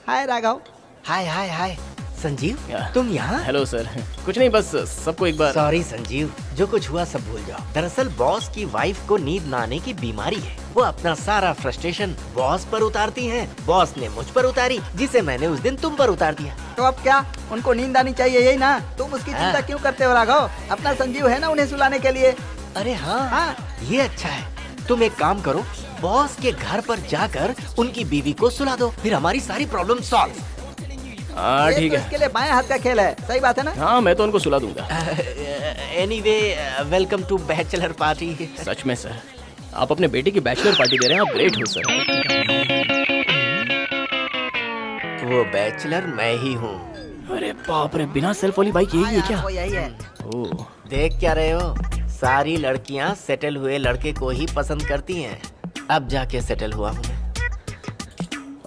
हाय राघव। हाय हाय हाय संजीव, या। तुम यहाँ? Hello sir. कुछ नहीं, बस सबको एक बार। सॉरी संजीव, जो कुछ हुआ सब भूल जाओ। दरअसल बॉस की वाइफ को नींद न आने की बीमारी है। वो अपना सारा फ्रस्ट्रेशन बॉस पर उतारती हैं। बॉस ने मुझ पर उतारी, जिसे मैंने उस दिन तुम पर उतार दिया। तो अब क्या, उनको नींद आनी चाहिए, यही ना? तुम उसकी चिंता क्यों करते हो राघव? अपना संजीव है ना उन्हें सुलाने के लिए। अरे हाँ, हाँ। ये अच्छा है। तुम एक काम करो, बॉस के घर पर जाकर उनकी बीवी को सुला दो, फिर हमारी सारी प्रॉब्लम सॉल्व। हाँ ये ठीक तो है। इसके लिए बाएं हाथ का खेल है, सही बात है ना? हाँ मैं तो उनको सुला दूंगा। Anyway, welcome to bachelor party. सच में सर, आप अपने बेटे की बैचलर पार्टी दे रहे हैं, आप ग्रेट हो सर। वो बैचलर मैं ही हूँ। अरे बाप रे, बिना सेल्फ वाली बाइक यही है क्या? वो यही है। ओह, देख क्या रहे हो? सारी लड़कियाँ सेटल हुए लड़के को ही पसंद करती हैं। अब जाके सेटल हुआ हूँ मैं।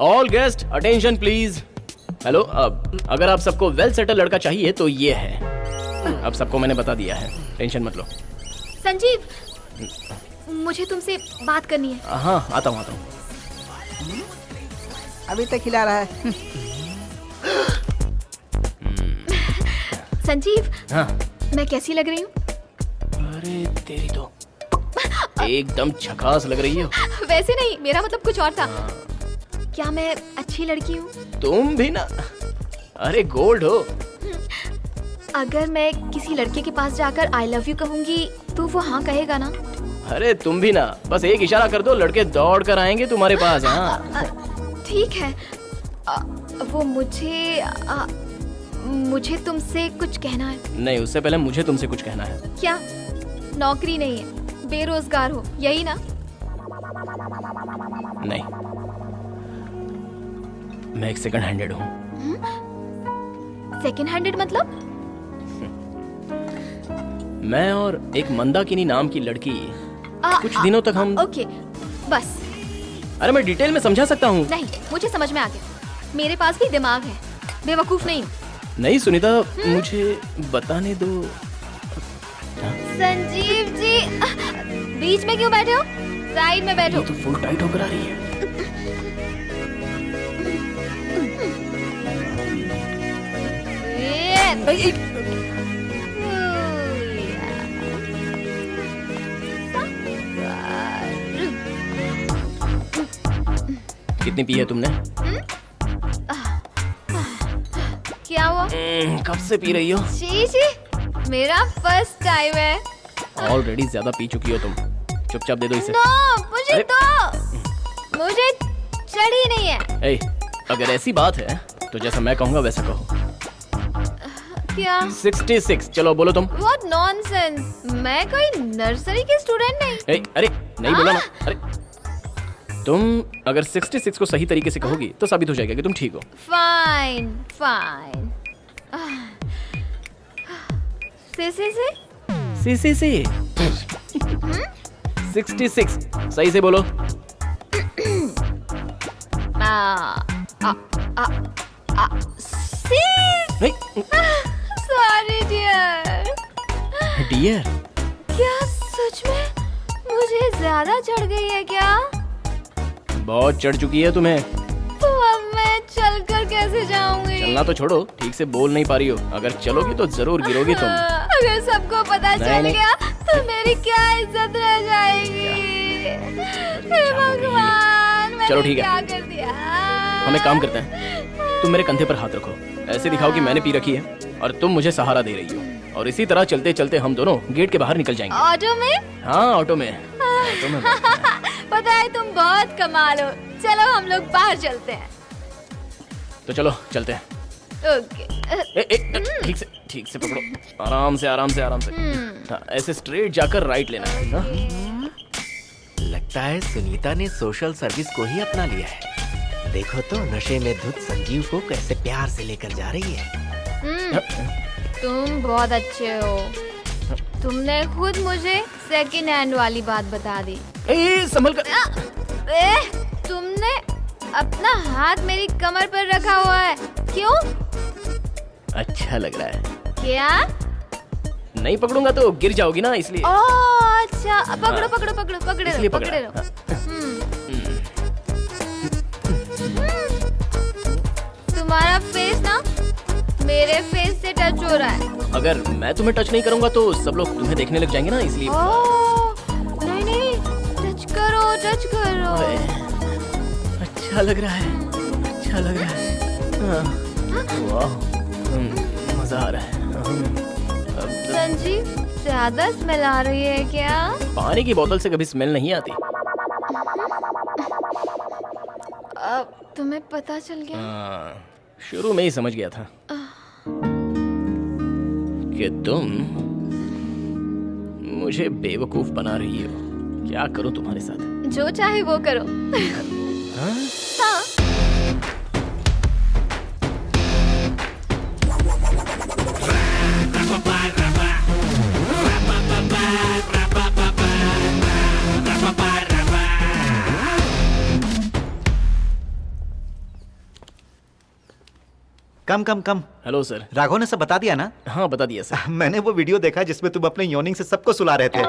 All guest attention please. Hello, अब अगर आप सबको वेल सेटल लड़का चाहिए तो ये है। अब सबको मैंने बता दिया है, टेंशन मत लो। संजीव, मुझे तुमसे बात करनी है। हाँ आता हूँ। अभी तक खिला रहा है। संजीव, हाँ। मैं कैसी लग रही हूँ? अरे तेरी तो एकदम झकास लग रही हो। वैसे नहीं, मेरा मतलब कुछ और था। क्या मैं अच्छी लड़की हूँ? तुम भी ना, अरे गोल्ड हो। अगर मैं किसी लड़के के पास जाकर आई लव यू कहूंगी तो वो हाँ कहेगा ना? अरे तुम भी ना, बस एक इशारा कर दो, लड़के दौड़ कर आएंगे तुम्हारे पास। हाँ ठीक है। वो मुझे तुमसे कुछ कहना है। नहीं, उससे पहले मुझे तुमसे कुछ कहना है। क्या? नौकरी नहीं है, बेरोजगार हो, यही ना? नहीं, मैं एक सेकंड हैंडेड हूँ। सेकंड हैंडेड मतलब? मैं और एक मंदाकिनी नाम की लड़की कुछ दिनों तक हम। ओके, बस। अरे मैं डिटेल में समझा सकता हूँ। नहीं, मुझे समझ में आ गया। मेरे पास भी दिमाग है, बेवकूफ नहीं। नहीं सुनीता, मुझे बताने दो। संजीव जी, बीच में क्यों बैठे हो? साइड में बैठो। ये तो फुल टाइट होकर आ रही है। कितनी पी है तुमने? क्या हुआ? कब से पी रही हो? शी, मेरा फर्स्ट टाइम है। ऑलरेडी ज्यादा पी चुकी हो तुम, चुपचाप दे दो इसे। नो, मुझे दो। मुझे चढ़ी नहीं है। ए, अगर ऐसी बात है तो जैसा मैं कहूँगा वैसा कहो। क्या? 66, चलो बोलो तुम। What nonsense! मैं कोई नर्सरी की स्टूडेंट नहीं। ए, अरे नहीं बोला ना। अरे तुम अगर 66 को सही तरीके से कहोगी तो साबित हो जाएगा कि तुम ठीक हो। Fine fine. सी 66 सही से बोलो। Sorry dear. डियर? क्या सच में मुझे ज्यादा चढ़ गई है क्या? बहुत चढ़ चुकी है तुम्हें। तो अब मैं चलकर कैसे जाऊंगी? चलना तो छोड़ो, ठीक से बोल नहीं पा रही हो। अगर चलोगी तो जरूर गिरोगी तुम। अगर सबको पता चल नहीं। गया तो मेरी क्या इज्जत रह जाएगी? हे भगवान, चलो मैंने ठीक है, क्या कर दिया? हम एक काम करते हैं, तुम मेरे कंधे पर हाथ रखो, ऐसे दिखाओ कि मैंने पी रखी है और तुम मुझे सहारा दे रही हो, और इसी तरह चलते चलते हम दोनों गेट के बाहर निकल जाएंगे। ऑटो में? हाँ ऑटो में। पता है तुम बहुत कमाल हो। चलो हम लोग बाहर चलते हैं। तो चलो चलते हैं। ओके। ठीक से पकड़ो, आराम से आराम से आराम से। हाँ, ऐसे स्ट्रेट जाकर राइट लेना है। हाँ? लगता है सुनीता ने सोशल सर्विस को ही अपना लिया है। देखो तो नशे में धुत संजीव को कैसे प्यार से लेकर जा रही है। तुम बहुत अच्छे हो। तुमने खुद मुझे सेकंड हैंड वाली बात बता दी। संभल कर। तुमने अपना हाथ मेरी कमर पर रखा हुआ है, क्यों? अच्छा लग रहा है। क्या? नहीं पकड़ूंगा तो गिर जाओगी ना, इसलिए। ओह अच्छा, पकड़ो पकड़ो पकड़ो पकड़े इसलिए रहो, पकड़े रहो। तुम्हारा फेस ना मेरे फेस से टच हो रहा है। अगर मैं तुम्हें टच नहीं करूंगा तो सब लोग तुम्हें देखने लग जाएंगे ना, इसलिए। नहीं नहीं, टच करो टच करो। अच्छा लग रहा है, अच्छा लग रहा है। वाह, मजा आ रहा है। संजीव, ज्यादा स्मेल आ रही है क्या? पानी की बोतल से कभी स्मेल नहीं आती। अब तुम्हें पता चल गया? शुरू में ही समझ गया था कि तुम मुझे बेवकूफ बना रही हो। क्या करूं तुम्हारे साथ? जो चाहे वो करो। हाँ? हाँ। Come come come. Hello sir. Raghav ने सब बता दिया ना? हाँ बता दिया सर। मैंने वो वीडियो देखा जिसमें तुम अपने योनिंग से सबको सुला रहे थे,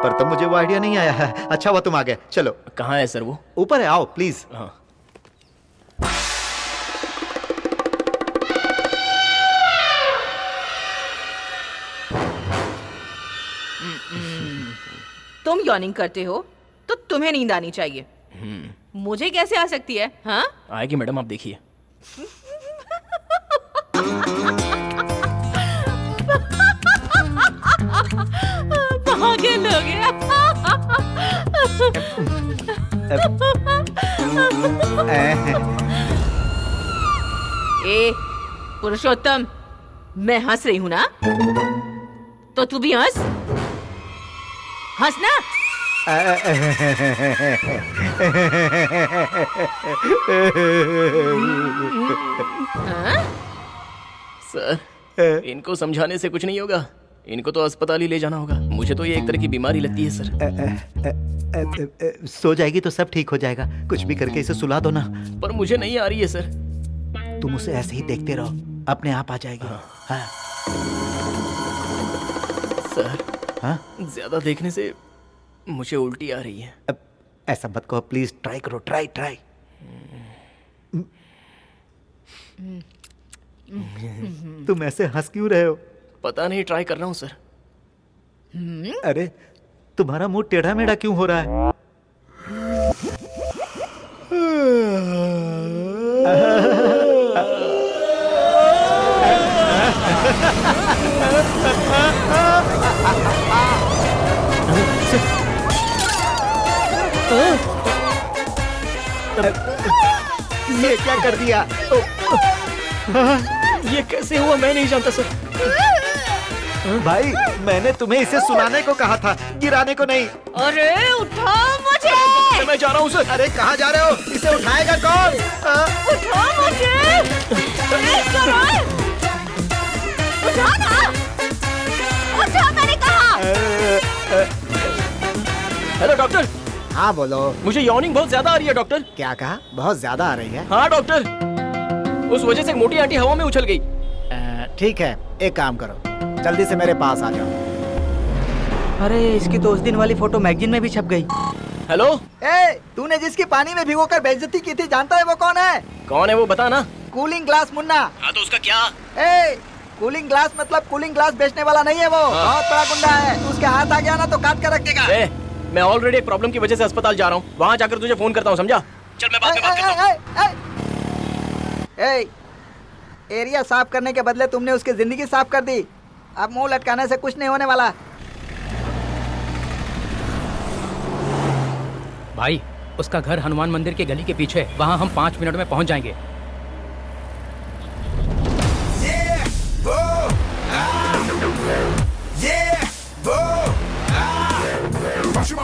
पर तब मुझे वो आइडिया नहीं आया है। अच्छा हुआ तुम आ गए। चलो। कहाँ है सर वो? ऊपर है, आओ प्लीज। हाँ। तुम यॉर्निंग करते हो तो तुम्हें नींद आनी चाहिए। मुझे कैसे आ सकती है? हाँ? आएगी मैडम, आप देखिए। पागल हो गया। ए पुरुषोत्तम, मैं हंस रही हूँ ना, तो तू भी हंस। हंसना। सर, इनको समझाने से कुछ नहीं होगा। इनको तो अस्पताल ही ले जाना होगा। मुझे तो ये एक तरह की बीमारी लगती है सर। सो जाएगी तो सब ठीक हो जाएगा। कुछ भी करके इसे सुला दो ना। पर मुझे नहीं आ रही है सर। तुम उसे ऐसे ही देखते रहो, अपने आप आ जाएगी। हाँ। सर, हाँ? ज्यादा देखने से मुझे उल्टी आ रही है। ऐसा मत कहो प्लीज, ट्राई करो, ट्राई ट्राई। तुम ऐसे हंस क्यों रहे हो? पता नहीं, ट्राई कर रहा हूँ सर। अरे तुम्हारा मुंह टेढ़ा मेढ़ा क्यों हो रहा है? ये क्या कर दिया? ये कैसे हुआ मैं नहीं जानता सर। भाई मैंने तुम्हें इसे सुलाने को कहा था, गिराने को नहीं। अरे उठा मुझे। मैं जा रहा हूँ सर। अरे कहाँ जा रहे हो? इसे उठाएगा कौन? उठा मुझे। उठा ना, उठा मैंने कहा। Hello doctor. हाँ बोलो। मुझे यॉर्निंग बहुत ज्यादा आ रही है डॉक्टर। क्या कहा? बहुत ज्यादा आ रही है? हाँ डॉक्टर, उस वजह से एक मोटी आंटी हवा में उछल गई। ठीक है, एक काम करो, जल्दी से मेरे पास आ जाओ। अरे इसकी तो उस दिन वाली फोटो मैगजीन में भी छप गई। हेलो। तूने जिसकी पानी में भिगोकर बेइज्जती की थी, जानता है वो कौन है? कौन है वो बता ना। Cooling glass Munna. हाँ तो उसका क्या? कूलिंग ग्लास मतलब कूलिंग ग्लास बेचने वाला नहीं है वो। बहुत बड़ा गुंडा है। तू उसके हाथ आ गया ना तो काट कर रख देगा। मैं ऑलरेडी एक प्रॉब्लम की वजह से अस्पताल जा रहा हूँ, वहाँ जाकर तुझे फोन करता हूँ, समझा? चल मैं बाद में बात करता हूँ। एरिया साफ करने के बदले तुमने उसकी जिंदगी साफ कर दी। अब मुंह लटकाने से कुछ नहीं होने वाला। भाई उसका घर हनुमान मंदिर के गली के पीछे है, वहाँ हम 5 मिनट में पहुँच जाएंगे। Yeah, ए,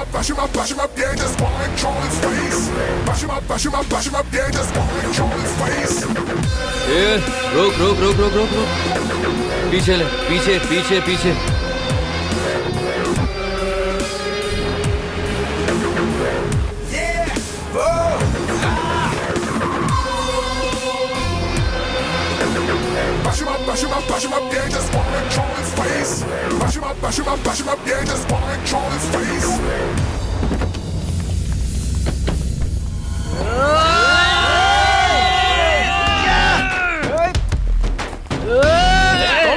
रुक रुक रुक रुक रुक रुक, पीछे ले, पीछे पीछे पीछे।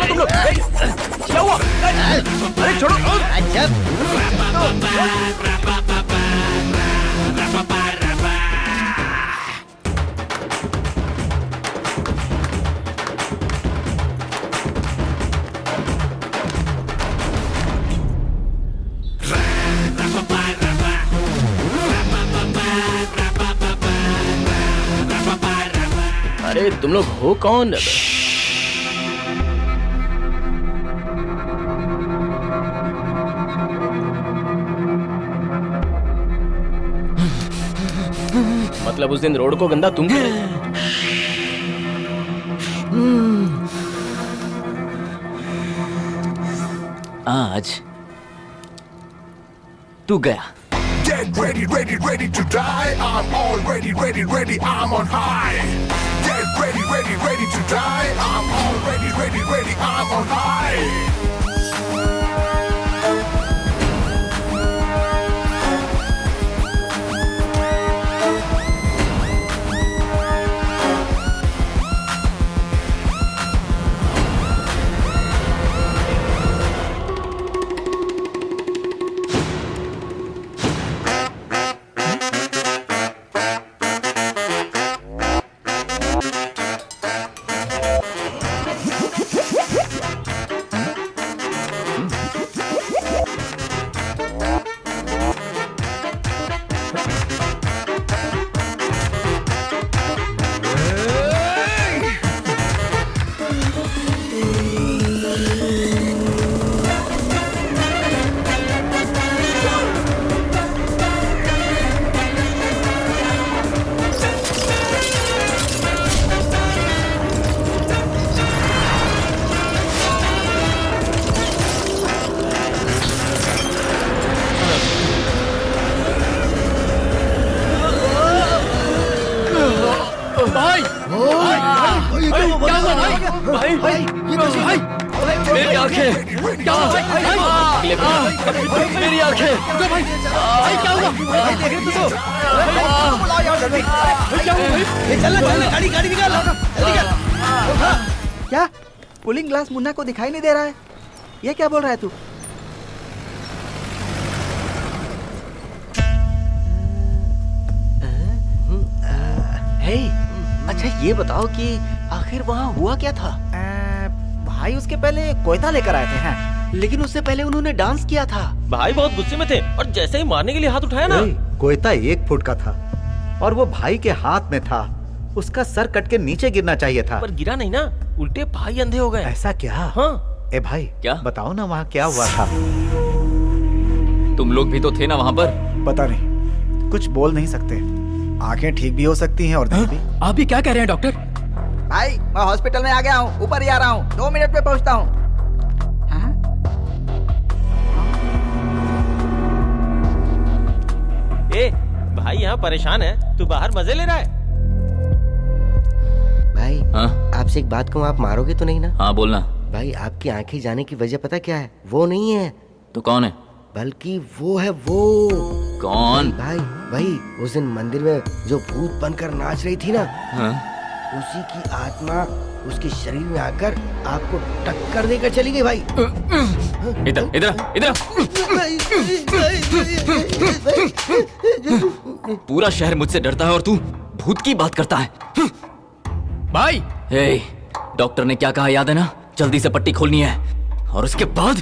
तुम लोग क्या हुआ? अरे छोड़ो। अरे तुम लोग हो कौन? मतलब उस दिन रोड को गंदा तुम करे? आज तू गया। Get ready, ready, ready to die. I'm already ready, ready, I'm on high. Get ready, ready, ready to die. I'm already ready, ready, I'm on high. मेरी आंखें क्या मेरी आंखें क्या हुआ? गाड़ी गाड़ी निकाल। क्या कूलिंग ग्लास मुन्ना को दिखाई नहीं दे रहा है? ये क्या बोल रहा है तू? हे, अच्छा ये बताओ कि आखिर वहाँ हुआ क्या था? भाई उसके पहले कोयता लेकर आए थे। हैं? लेकिन उससे पहले उन्होंने डांस किया था। भाई बहुत गुस्से में थे और जैसे ही मारने के लिए हाथ उठाया ना, कोयता 1 फुट का था और वो भाई के हाथ में था। उसका सर कट के नीचे गिरना चाहिए था, पर गिरा नहीं ना, उल्टे भाई अंधे हो गए। ऐसा क्या? हाँ। ए भाई क्या बताओ ना वहाँ क्या हुआ था? तुम लोग भी तो थे ना वहाँ पर? पता नहीं, कुछ बोल नहीं सकते। आंखें ठीक भी हो सकती हैं और नहीं भी। आप भी क्या कह रहे हैं डॉक्टर? भाई मैं हॉस्पिटल में आ गया हूँ, ऊपर ही आ रहा हूँ, 2 मिनट में पहुँचता हूँ। ए भाई यहाँ परेशान है, तू बाहर मजे ले रहा है? भाई आपसे एक बात कहूँ, आप मारोगे तो नहीं ना? हाँ बोलना। भाई आपकी आंखें जाने की वजह पता क्या है? वो नहीं है तो कौन है? बल्कि वो है वो। कौन? भाई वही उस दिन मंदिर में जो भूत बनकर नाच रही थी ना, उसी की आत्मा उसके शरीर में आकर आपको टक्कर देकर चली गई। भाई इधर इधर इधर। पूरा शहर मुझसे डरता है और तू भूत की बात करता है। भाई डॉक्टर ने क्या कहा याद है ना? जल्दी से पट्टी खोलनी है और उसके बाद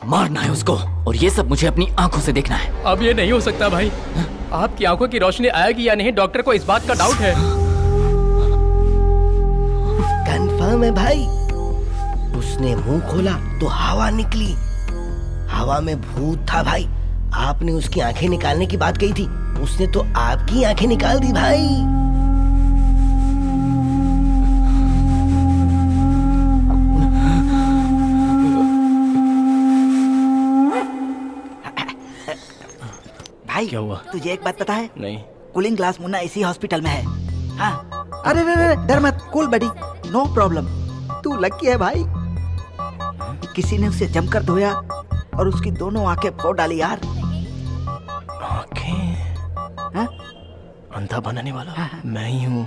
मारना है उसको, और ये सब मुझे अपनी आंखों से देखना है। अब ये नहीं हो सकता भाई। आपकी आंखों की रोशनी आएगी या नहीं, डॉक्टर को इस बात का डाउट है। कंफर्म है भाई। उसने मुंह खोला तो हवा निकली, हवा में भूत था भाई। आपने उसकी आंखें निकालने की बात कही थी, उसने तो आपकी आंखें निकाल दी भाई। भाई क्या हुआ? तुझे एक बात पता है? नहीं। कूलिंग ग्लास मुन्ना इसी हॉस्पिटल में है। हाँ। अरे डर मत, कूल बडी, नो प्रॉब्लम। तू लकी है भाई, किसी ने उसे जमकर धोया और उसकी दोनों आंखें फोड़ डाली यार। आंखें? हाँ? अंधा बनाने वाला मैं ही हूँ।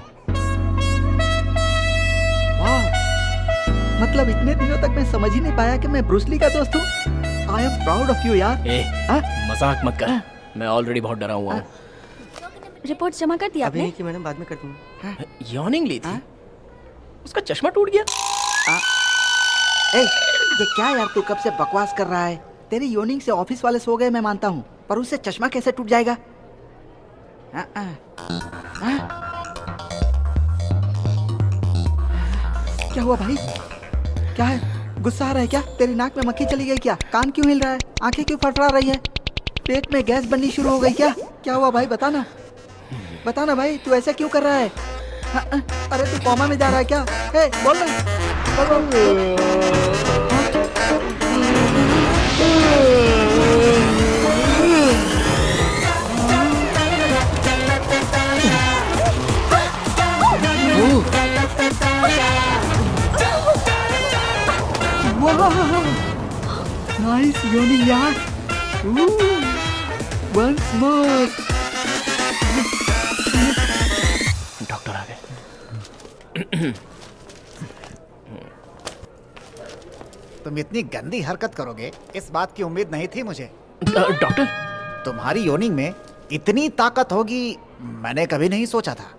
वाह, मतलब इतने दिनों तक मैं समझ ही नहीं पाया कि मैं ब्रूस ली का दोस्त हूँ। I am proud of you यार। मजाक मत कर, मैं ऑलरेडी बहुत डरा हुआ हूँ। रिपोर्ट जमा कर दी आपने? कि मैडम बाद में कर दूंगा। यॉर्निंग ली थी, उसका चश्मा टूट गया। ए, ये क्या यार, तू कब से बकवास कर रहा है? तेरी योनिंग से ऑफिस वाले सो गए मैं मानता हूँ, पर उससे चश्मा कैसे टूट जाएगा? क्या हुआ भाई? क्या है, गुस्सा आ रहा है क्या? तेरी नाक में मक्खी चली गई क्या? कान क्यों हिल रहा है? आंखें क्यों फड़फड़ा रही है? पेट में गैस बननी शुरू हो गई क्या? क्या हुआ भाई, बताना बताना भाई, तू ऐसा क्यों कर रहा है? अरे तू कोमा में जा रहा है क्या? बोल ना, नाइस योनिंग यार। Once more. डॉक्टर आ गए। तुम इतनी गंदी हरकत करोगे इस बात की उम्मीद नहीं थी मुझे। डॉक्टर, तुम्हारी योनिंग में इतनी ताकत होगी मैंने कभी नहीं सोचा था।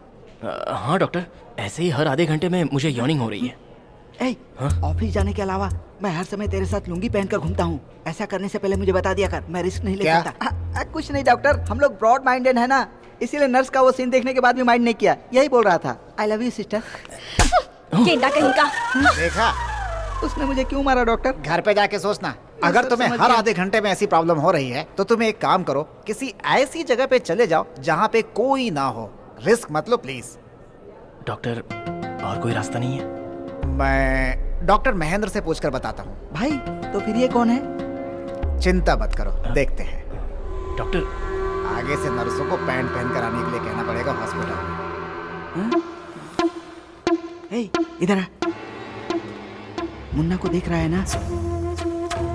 हाँ डॉक्टर, ऐसे ही हर आधे घंटे में मुझे यॉर्निंग हो रही है। ऑफिस जाने के अलावा मैं हर समय तेरे साथ लुंगी पहनकर घूमता हूँ। ऐसा करने से पहले मुझे बता दिया कर, मैं रिस्क नहीं ले सकता। कुछ नहीं डॉक्टर, हम लोग ब्रॉड माइंडेड है ना, इसीलिए नर्स का वो सीन देखने के बाद भी माइंड नहीं किया। यही बोल रहा था। I love you sister. गेंडा कहीं का। देखा उसने मुझे क्यों मारा डॉक्टर? घर पे जाके सोचना। अगर तुम्हें हर आधे घंटे में ऐसी प्रॉब्लम हो रही है तो तुम एक काम करो, किसी ऐसी जगह पे चले जाओ जहाँ पे कोई ना हो। रिस्क मत लो प्लीज। डॉक्टर, और कोई रास्ता नहीं है? मैं डॉक्टर महेंद्र से पूछकर बताता हूँ। भाई तो फिर ये कौन है? चिंता मत करो, देखते हैं। डॉक्टर, आगे से नर्सों को पैंट पहनकर आने के लिए कहना पड़ेगा हॉस्पिटल में। इधर आ। मुन्ना को देख रहा है ना?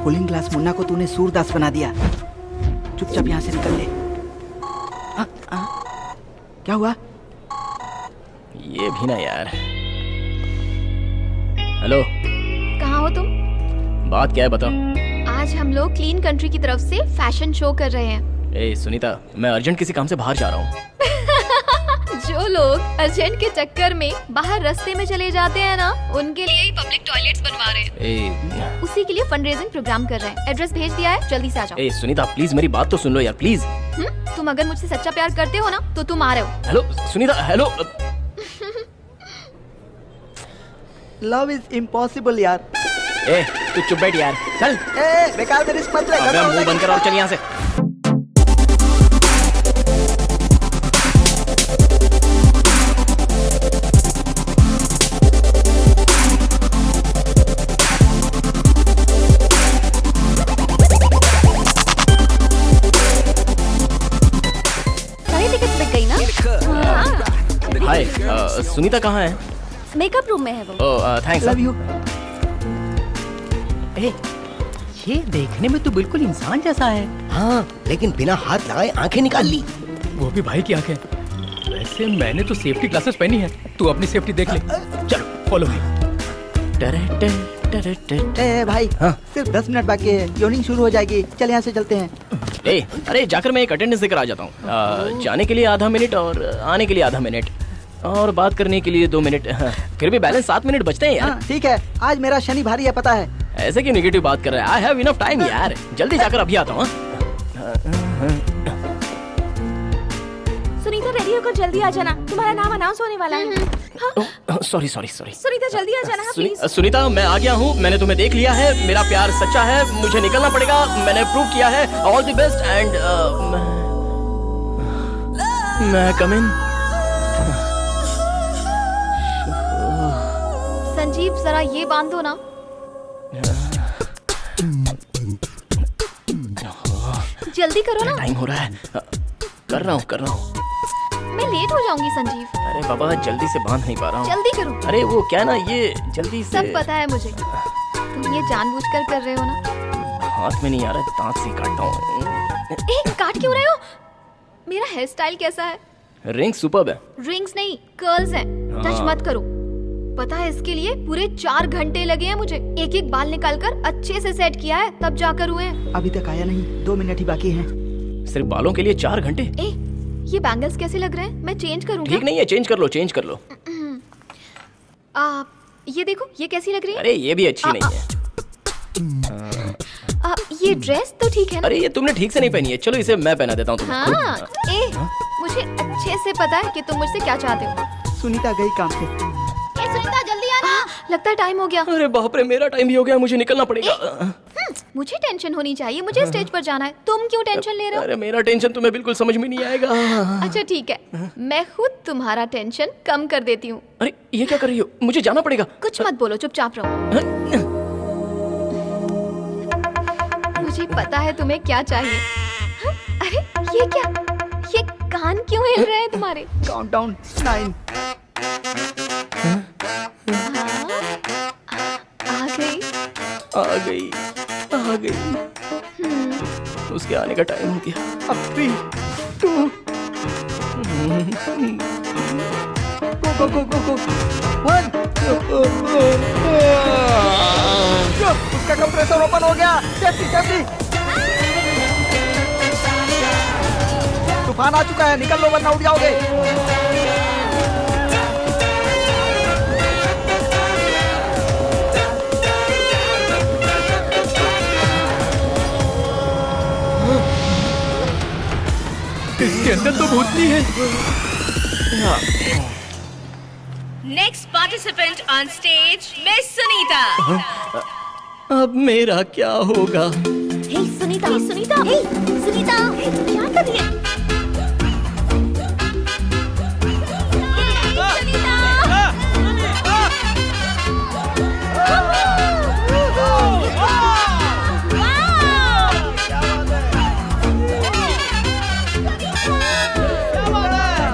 कूलिंग ग्लास मुन्ना को तूने सूरदास बना दिया। चुपचाप यहाँ से निकल ले। क्या हुआ? ये भी ना यार। हेलो, कहाँ हो तुम? बात क्या है बताओ। आज हम लोग क्लीन कंट्री की तरफ से फैशन शो कर रहे हैं। ए सुनीता, मैं अर्जेंट किसी काम से बाहर जा रहा हूँ। जो लोग अर्जेंट के चक्कर में बाहर रास्ते में चले जाते हैं ना, उनके लिए ही पब्लिक टॉयलेट्स बनवा रहे हैं। उसी के लिए फंड रेजिंग प्रोग्राम कर रहे हैं। एड्रेस भेज दिया है, जल्दी से आ जाओ। ए सुनीता प्लीज मेरी बात तो सुन लो यार, प्लीज। तुम अगर मुझसे सच्चा प्यार करते हो ना तो तुम आ रहे हो। Hello Sunita, hello. Love is impossible यार। ए तू चुप बैठ यार, चल। बेकार में रिस्क मत ले। अबे मुंह बंद कर और चल यहाँ से। सारी टिकट बिक गई ना? हाय, सुनीता कहाँ है? मेकअप रूम में है वो। थैंक्स। Love you. ये देखने में तो बिल्कुल इंसान जैसा है। हाँ, लेकिन बिना हाथ लगाए आंखें निकाल ली। वो भी भाई की आंखें। वैसे मैंने तो सेफ्टी ग्लासेस पहनी है, तू अपनी सेफ्टी देख ले। चलो फॉलो मी। भाई सिर्फ 10 मिनट बाकी है, योनिंग शुरू हो जाएगी। चल यहाँ से चलते हैं। अरे जाकर मैं एक अटेंडेंस देकर आ जाता हूँ। जाने के लिए आधा मिनट और आने के लिए आधा मिनट और बात करने के लिए 2 मिनट। फिर भी बैलेंस 7 मिनट बचते हैं यार। ठीक है, आज मेरा शनि भारी है पता है। ऐसे क्यों नेगेटिव बात कर रहा है? आई हैव इनफ टाइम यार, जल्दी जाकर अभी आता हूँ। सुनीता रेडी होकर जल्दी आ जाना, तुम्हारा नाम अनाउंस होने वाला है। Sorry sorry sorry. सुनीता जल्दी आ जाना प्लीज। सुनीता मैं आ गया हूँ, मैंने तुम्हें देख लिया है, मेरा प्यार सच्चा है, मुझे निकलना पड़ेगा, मैंने प्रूव किया है। ऑल द बेस्ट एंड मैं कम इन। संजीव जरा ये बांध दो ना। जल्दी करो ना। टाइम हो रहा है, कर रहा हूँ। मैं लेट हो जाऊंगी संजीव। अरे बाबा जल्दी से बांध नहीं पा रहा हूँ। जल्दी करो। अरे वो क्या ना, ये जल्दी से। सब पता है मुझे, तुम ये जानबूझकर कर रहे हो ना। हाथ में नहीं आ रहा, दांत से काटता हूँ। काट क्यों रहे हो? मेरा हेयर स्टाइल कैसा है? रिंग सुपर्ब है। रिंग्स नहीं, कर्ल्स हैं। टच मत करो। पता है इसके लिए पूरे 4 घंटे लगे हैं मुझे। एक एक बाल निकालकर अच्छे से सेट किया है, तब जाकर हुए हैं। अभी तक आया नहीं, 2 मिनट ही बाकी हैं। सिर्फ बालों के लिए 4 घंटे? ये बैंगल्स कैसे लग रहे हैं? मैं चेंज करूंगा। ठीक नहीं है, चेंज कर लो, चेंज कर लो। ये देखो, ये कैसी लग रही है? अरे ये भी अच्छी नहीं है। ये ड्रेस तो ठीक है ना? अरे ये तुमने ठीक से नहीं पहनी है, चलो इसे मैं पहना देता हूँ तुम्हें। हाँ, मुझे अच्छे से पता है कि तुम मुझसे क्या चाहते हो। सुनीता गई काम से। सुनीता जल्दी आना। लगता है टाइम हो गया। अरे बाप रे, मेरा टाइम भी हो गया, मुझे निकलना पड़ेगा। मुझे टेंशन होनी चाहिए, मुझे स्टेज पर जाना है, तुम क्यों टेंशन ले रहे हो? अरे मेरा टेंशन तुम्हें बिल्कुल समझ में नहीं आएगा। अच्छा ठीक है, मैं खुद तुम्हारा टेंशन कम कर देती हूँ। अरे ये क्या कर रही हो? मुझे जाना पड़ेगा। कुछ मत बोलो, चुपचाप रहो। मुझे पता है तुम्हें क्या चाहिए। अरे ये क्या, ये कान क्यों हिल रहे हैं तुम्हारे? काउंटडाउन 9। आ गई। उसके आने का टाइम हो गया। अब 3, 2, go 1। उसका कंप्रेसर ओपन हो गया। सेफ्टी। तूफान आ चुका है, निकल लो वरना उड़ जाओगे। इसके अंदर तो भूतनी है। Next participant on stage miss Sunita. अब मेरा क्या होगा? हे सुनीता, सुनीता, हे सुनीता, क्या कर रही है?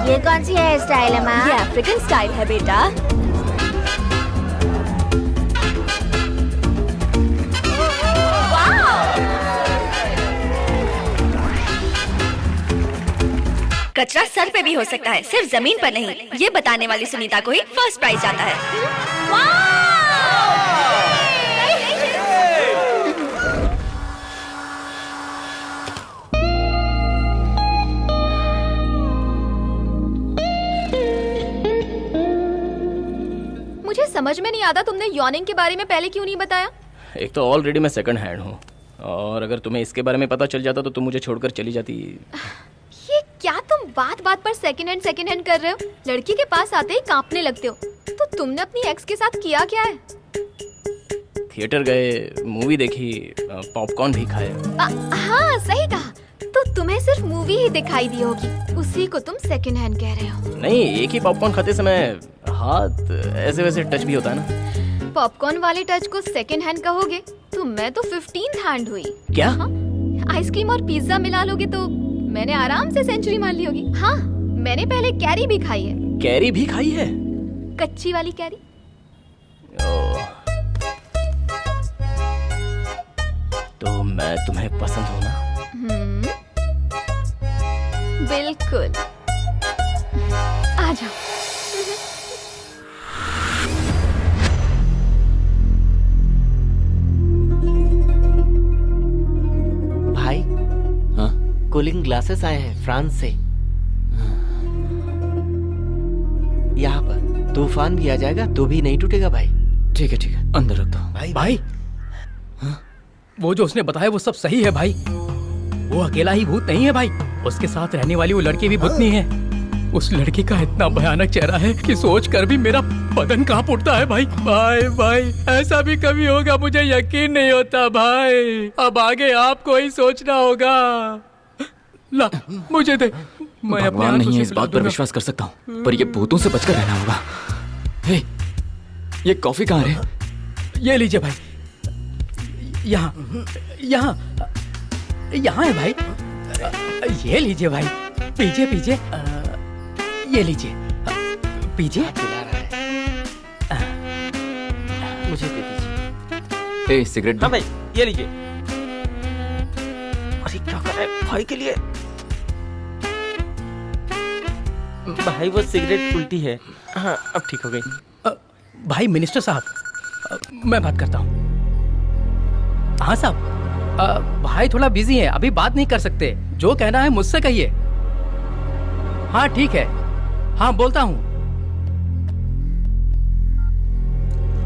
ये कौन सी हेयर स्टाइल है माँ? ये अफ्रीकन स्टाइल है बेटा। कचरा सर पे भी हो सकता है, सिर्फ जमीन पर नहीं। ये बताने वाली सुनीता को ही फर्स्ट प्राइज जाता है। मुझे समझ में नहीं आता तुमने यॉर्निंग के बारे में पहले क्यों नहीं बताया? एक तो ऑलरेडी मैं सेकंड हैंड हूँ, और अगर तुम्हें इसके बारे में पता चल जाता तो तुम मुझे छोड़कर चली जाती। ये क्या तुम बात बात पर सेकंड हैंड कर रहे हो? लड़की के पास आते ही कांपने लगते हो। तो तुमने अपनी एक्स के साथ किया क्या है? थिएटर गए, मूवी देखी, पॉपकॉर्न भी खाए। हाँ सही कहा। तो तुम्हें सिर्फ मूवी ही दिखाई दी होगी, उसी को तुम सेकंड हैंड कह रहे हो। नहीं, एक ही पॉपकॉर्न खाते समय हाथ ऐसे वैसे टच भी होता है ना। पॉपकॉर्न वाले टच को सेकंड हैंड कहोगे तो मैं तो 15th हैंड हुई। क्या? आइसक्रीम और पिज्जा मिला लोगे तो मैंने आराम से सेंचुरी मान ली होगी। हाँ, मैंने पहले कैरी भी खाई है। कैरी भी खाई है? कच्ची वाली कैरी। तो मैं तुम्हें पसंद हूँ ना? बिल्कुल। आ जाओ। भाई, हाँ? कूलिंग ग्लासेस आए हैं फ्रांस से। यहाँ पर तूफान भी आ जाएगा तो भी नहीं टूटेगा भाई। ठीक है, ठीक है, अंदर रख दो। भाई वो जो उसने बताया वो सब सही है भाई। वो अकेला ही भूत नहीं है भाई, उसके साथ रहने वाली वो लड़की भी भूतनी है। उस लड़की का इतना भयानक चेहरा है कि सोच कर भी मेरा बदन कांप उठता है भाई। भाई भाई ऐसा भी कभी होगा मुझे यकीन नहीं होता भाई। अब आगे आपको ही सोचना होगा। ला मुझे दे, मैं अपने भगवान नहीं है इस बात पर विश्वास कर सकता हूँ, पर ये भूतों से बचकर रहना होगा। हे, ये कॉफी कहाँ है? ये लीजिए भाई, यहाँ यहाँ यहाँ है भाई। ये लीजिए भाई, पीजिए पीजिए। ये लीजिए पीजिए। मुझे दे दीजिए। ए सिगरेट। हाँ भाई ये लीजिए। अरे क्या कर रहा है भाई के लिए? भाई वो सिगरेट उल्टी है। हाँ अब ठीक हो गई। भाई मिनिस्टर साहब, मैं बात करता हूँ। हाँ साहब, भाई थोड़ा बिजी है, अभी बात नहीं कर सकते। जो कहना है मुझसे कहिए। हाँ ठीक है, हाँ बोलता हूँ।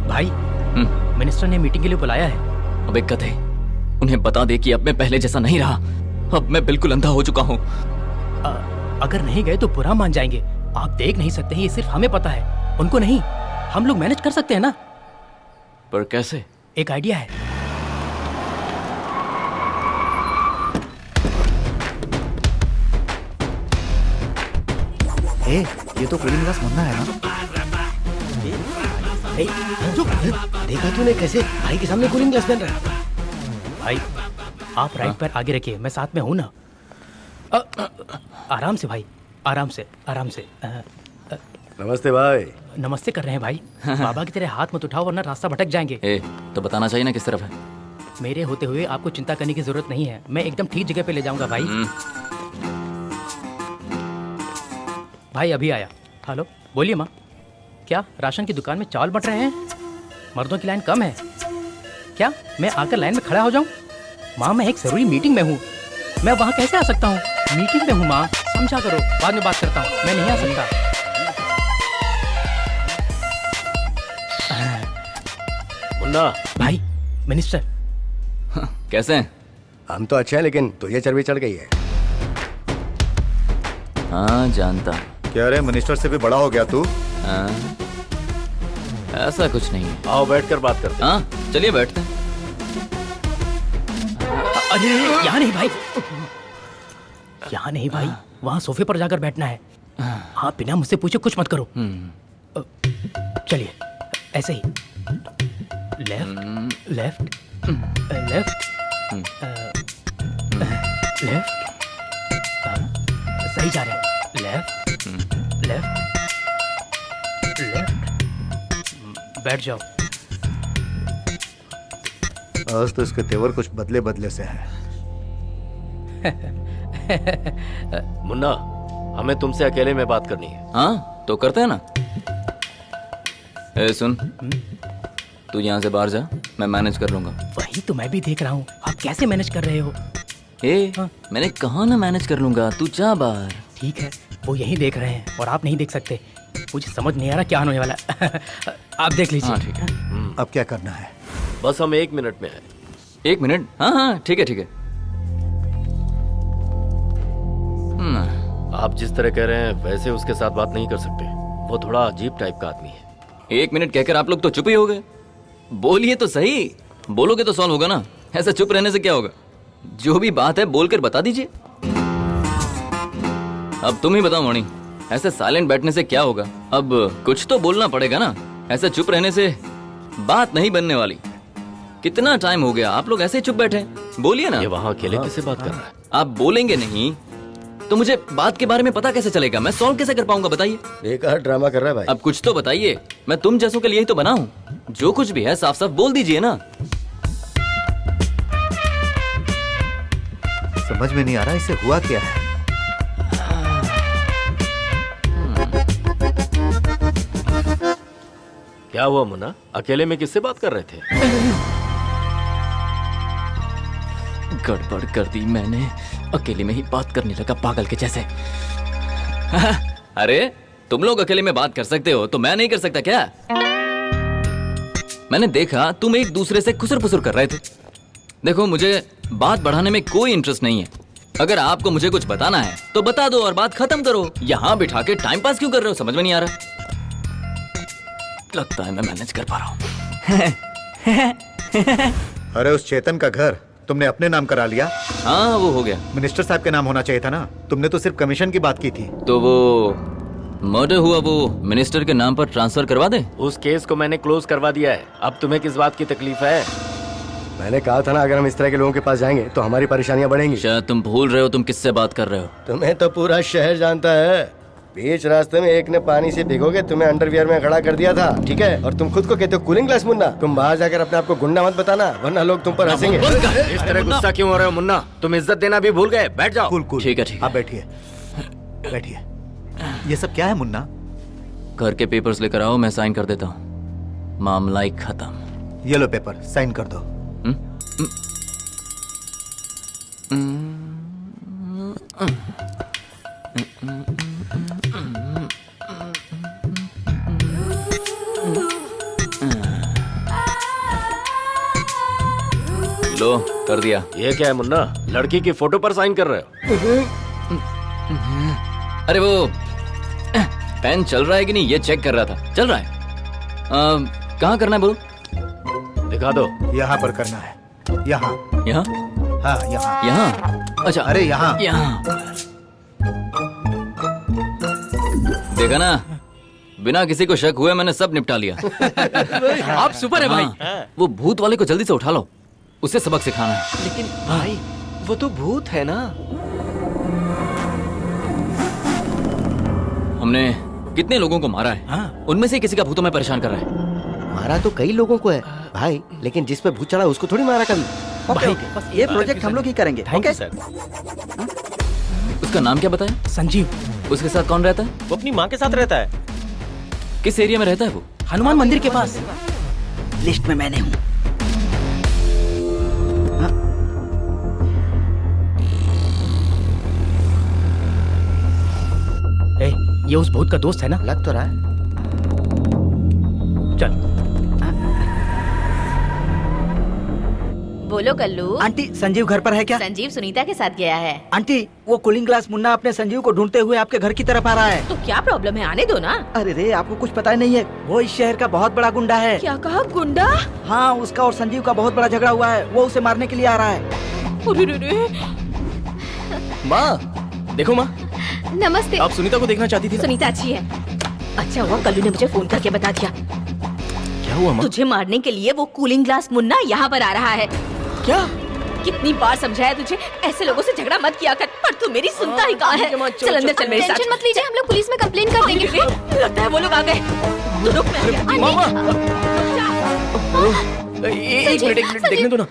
भाई मिनिस्टर ने मीटिंग के लिए बुलाया है। अब एक कथे, उन्हें बता दे कि अब मैं पहले जैसा नहीं रहा। अब मैं बिल्कुल अंधा हो चुका हूँ। अगर नहीं गए तो बुरा मान जाएंगे। आप देख नहीं सकते हैं, ये सिर्फ हमें पता है, उनको नहीं। हम लोग मैनेज कर सकते हैं ना? पर कैसे? एक आइडिया है। ये तो कूलिंग ग्लास मुन्ना है ना? देखा तूने कैसे भाई के सामने कूलिंग ग्लास पहन रहा है? भाई आप राइट पैर आगे रखिए, मैं साथ में हूं ना। आराम से भाई, आराम से आराम से। नमस्ते भाई। नमस्ते कर रहे हैं भाई। बाबा की तरह हाथ मत उठाओ वरना रास्ता भटक जाएंगे। तो बताना चाहिए ना किस तरफ है। मेरे होते हुए आपको चिंता करने की जरूरत नहीं है, मैं एकदम ठीक जगह पे ले जाऊंगा भाई। भाई अभी आया। हेलो बोलिए माँ। क्या राशन की दुकान में चावल बट रहे हैं? मर्दों की लाइन कम है क्या? मैं आकर लाइन में खड़ा हो जाऊं? माँ मैं एक जरूरी मीटिंग में हूँ, मैं वहाँ कैसे आ सकता हूँ? मीटिंग में हूँ माँ, समझा करो, बाद में बात करता हूँ, मैं नहीं आ सकता। मुन्ना भाई मिनिस्टर कैसे हैं? हम तो अच्छे हैं, लेकिन तुझे चर्बी चढ़ गई है। हाँ जानता। क्या रे मिनिस्टर से भी बड़ा हो गया तू? ऐसा कुछ नहीं है। आओ बैठकर बात करते हैं। हाँ चलिए बैठते हैं। अरे यहाँ नहीं भाई, यहाँ नहीं भाई, वहाँ सोफे पर जाकर बैठना है। हाँ बिना मुझसे पूछे कुछ मत करो। चलिए ऐसे ही, लेफ्ट लेफ्ट लेफ्ट लेफ्ट, सही जा रहे हैं। लेफ्ट लेफ्ट लेफ्ट, बैठ जाओ। आज तो इसके तेवर कुछ बदले बदले से है। मुन्ना हमें तुमसे अकेले में बात करनी है। हाँ तो करते हैं ना। ए सुन, तू यहाँ से बाहर जा, मैं मैनेज कर लूंगा। वही तो मैं भी देख रहा हूँ, आप कैसे मैनेज कर रहे हो? मैंने कहा ना मैनेज कर लूंगा, तू जा बाहर। ठीक है, वो यही देख रहे हैं और आप नहीं देख सकते। मुझे समझ नहीं आ रहा क्या होने वाला है। आप देख लीजिए। हाँ ठीक है। अब क्या करना है? बस हम 1 मिनट में है। 1 मिनट? हाँ हाँ ठीक है ठीक है। आप जिस तरह कह रहे हैं वैसे उसके साथ बात नहीं कर सकते, वो थोड़ा अजीब टाइप का आदमी है। 1 मिनट कहकर आप लोग तो चुप ही हो गए। बोलिए तो सही, बोलोगे तो सॉल्व होगा ना। ऐसा चुप रहने से क्या होगा? जो भी बात है बोलकर बता दीजिए। अब तुम ही बताओ मणि, ऐसे साइलेंट बैठने से क्या होगा? अब कुछ तो बोलना पड़ेगा ना। ऐसे चुप रहने से बात नहीं बनने वाली। कितना टाइम हो गया आप लोग ऐसे चुप बैठे, बोलिए ना। ये वहाँ अकेले किससे बात कर रहा है? आप बोलेंगे नहीं तो मुझे बात के बारे में पता कैसे चलेगा? मैं सॉल्व कैसे कर पाऊंगा बताइए? बेकार ड्रामा कर रहा है भाई। अब कुछ तो बताइए, मैं तुम जैसों के लिए ही तो बना हूँ। जो कुछ भी है साफ साफ बोल दीजिए ना। समझ में नहीं आ रहा इसे हुआ क्या है। क्या हुआ मुन्ना? अकेले में किससे बात कर रहे थे? गड़बड़ कर दी मैंने, अकेले में ही बात करने लगा पागल के जैसे। अरे तुम लोग अकेले में बात कर सकते हो तो मैं नहीं कर सकता क्या? मैंने देखा तुम एक दूसरे से खुसर फुसर कर रहे थे। देखो मुझे बात बढ़ाने में कोई इंटरेस्ट नहीं है, अगर आपको मुझे कुछ बताना है तो बता दो और बात खत्म करो। यहाँ बिठा के टाइम पास क्यों कर रहे हो, समझ में नहीं आ रहा। लगता है मैं मैनेज कर पा रहा हूँ। अरे उस चेतन का घर तुमने अपने नाम करा लिया? हाँ वो हो गया। मिनिस्टर साहब के नाम होना चाहिए था ना, तुमने तो सिर्फ कमीशन की बात की थी। तो वो मर्डर हुआ, वो मिनिस्टर के नाम पर ट्रांसफर करवा दे। उस केस को मैंने क्लोज करवा दिया है। अब तुम्हें किस बात की तकलीफ है? मैंने कहा था ना, अगर हम इस तरह के लोगों के पास जाएंगे तो हमारी परेशानियां बढ़ेंगी। शायद तुम भूल रहे हो तुम किससे बात कर रहे हो। तुम्हें तो पूरा शहर जानता है। बीच रास्ते में एक ने पानी से भिगोगे तुम्हें अंडरवियर में खड़ा कर दिया था, ठीक है? और तुम खुद को कहते हो कूलिंग ग्लास मुन्ना। तुम बाहर जाकर अपने आप को गुंडा मत बताना, वरना लोग तुम पर हंसेंगे। इस तरह गुस्सा क्यों हो रहे हो मुन्ना? तुम इज्जत देना भी भूल गए। बैठ जाओ। कूल। ठीक है ठीक है। आप बैठिए बैठिए। ये सब क्या है मुन्ना? घर के पेपर्स लेकर आओ, मैं साइन कर देता हूँ। मामला ही खत्म। ये लो पेपर, साइन कर दो। लो कर दिया। ये क्या है मुन्ना, लड़की की फोटो पर साइन कर रहे हो? अरे वो पेन चल रहा है कि नहीं ये चेक कर रहा था। चल रहा है। कहाँ करना है बोलो? दिखा दो। यहाँ पर करना है। यहाँ यहाँ? हाँ यहाँ। यहाँ? अच्छा अरे यहाँ। यहाँ देखा ना, बिना किसी को शक हुए मैंने सब निपटा लिया। आप सुपर है भाई। वो भूत वाले को जल्दी से उठा लो, उसे सबक सिखाना है। लेकिन भाई वो तो भूत है ना। हमने कितने लोगों को मारा है, उनमें से किसी का भूत हमें परेशान कर रहा है। मारा तो कई लोगों को है भाई, लेकिन जिस पे भूत चढ़ा उसको थोड़ी मारा कभी। भाई बस ये प्रोजेक्ट हम लोग ही करेंगे। Thank you sir. उसका नाम क्या बताया? संजीव। उसके साथ कौन रहता है? वो अपनी माँ के साथ रहता है। किस एरिया में रहता है वो? हनुमान मंदिर के पास। लिस्ट में मैंने हूँ। ये उस भूत का दोस्त है ना? लग तो रहा है। चल। बोलो कल्लू। आंटी संजीव घर पर है क्या? संजीव सुनीता के साथ गया है। आंटी वो कूलिंग ग्लास मुन्ना अपने संजीव को ढूंढते हुए आपके घर की तरफ आ रहा है। तो क्या प्रॉब्लम है, आने दो ना। अरे रे आपको कुछ पता ही नहीं है, वो इस शहर का बहुत बड़ा गुंडा है। क्या कहा, गुंडा? हाँ, उसका और संजीव का बहुत बड़ा झगड़ा हुआ है, वो उसे मारने के लिए आ रहा है। माँ देखो माँ। नमस्ते। आप सुनीता को देखना चाहती थी ना? सुनीता अच्छी है। अच्छा हुआ कल्लू ने मुझे फोन करके बता दिया। क्या हुआ माँ? तुझे मारने के लिए वो कूलिंग ग्लास मुन्ना यहाँ पर आ रहा है। क्या? कितनी बार समझाया तुझे, ऐसे लोगों से झगड़ा मत किया कर, पर तू मेरी सुनता ही कहाँ है। चल अंदर चल मेरे साथ। टेंशन मत लीजिए, हम लोग पुलिस में कंप्लेन कर देंगे। लगता है वो लोग आ गए। तू रुक, मैं एक मिनट देखने दो ना।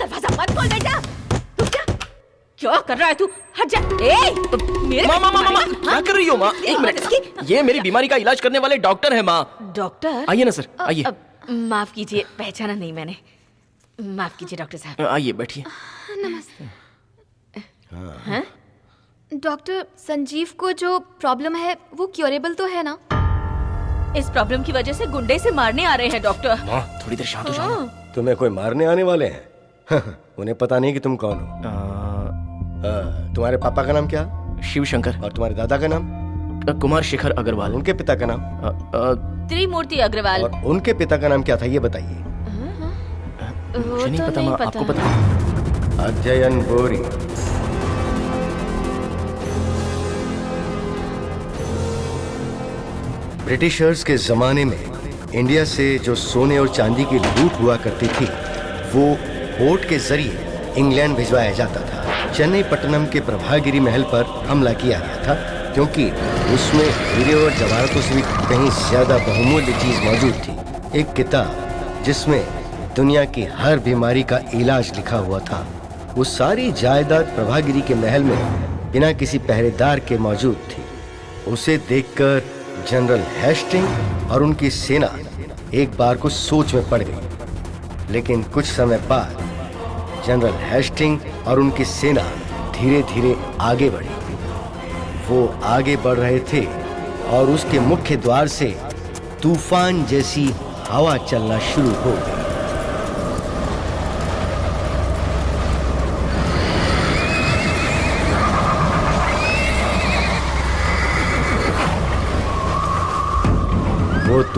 दरवाजा मत खोल बेटा। तू क्या कर रहा है तू? हट जा। मेरे माँ क्या कर रही हो माँ? एक मिनट, ये मेरी बीमारी का इलाज करने वाले डॉक्टर है माँ। डॉक्टर? आइए ना सर, आइए। माफ कीजिए, पहचाना नहीं मैंने। माफ कीजिए डॉक्टर साहब। आइए बैठिए। नमस्ते। हाँ? डॉक्टर, संजीव को जो प्रॉब्लम है वो क्योरेबल तो है ना? इस प्रॉब्लम की वजह से गुंडे से मारने आ रहे हैं डॉक्टर। थोड़ी देर शांत हो जाओ। तुम्हें कोई मारने आने वाले हैं? उन्हें पता नहीं कि तुम कौन हो। तुम्हारे पापा का नाम क्या? शिव शंकर। और तुम्हारे दादा का नाम? कुमार शेखर अग्रवाल। उनके पिता का नाम? त्रिमूर्ति अग्रवाल। और उनके पिता का नाम क्या था ये बताइए। मुझे नहीं पता माँ, आपको पता? अध्ययन बोरी। ब्रिटिशर्स के जमाने में इंडिया से जो सोने और चांदी की लूट हुआ करती थी वो बोट के जरिए इंग्लैंड भिजवाया जाता था। चेन्नई पट्टनम के प्रभागिरी महल पर हमला किया गया था क्योंकि उसमें हीरे और जवाहरातों से भी कहीं ज्यादा बहुमूल्य चीज मौजूद थी। एक किताब जिसमें दुनिया की हर बीमारी का इलाज लिखा हुआ था। वो सारी जायदाद प्रभागिरी के महल में बिना किसी पहरेदार के मौजूद थी। उसे देखकर जनरल हेस्टिंग और उनकी सेना एक बार को सोच में पड़ गई। लेकिन कुछ समय बाद जनरल हेस्टिंग और उनकी सेना धीरे धीरे आगे बढ़ी। वो आगे बढ़ रहे थे और उसके मुख्य द्वार से तूफान जैसी हवा चलना शुरू हो गई।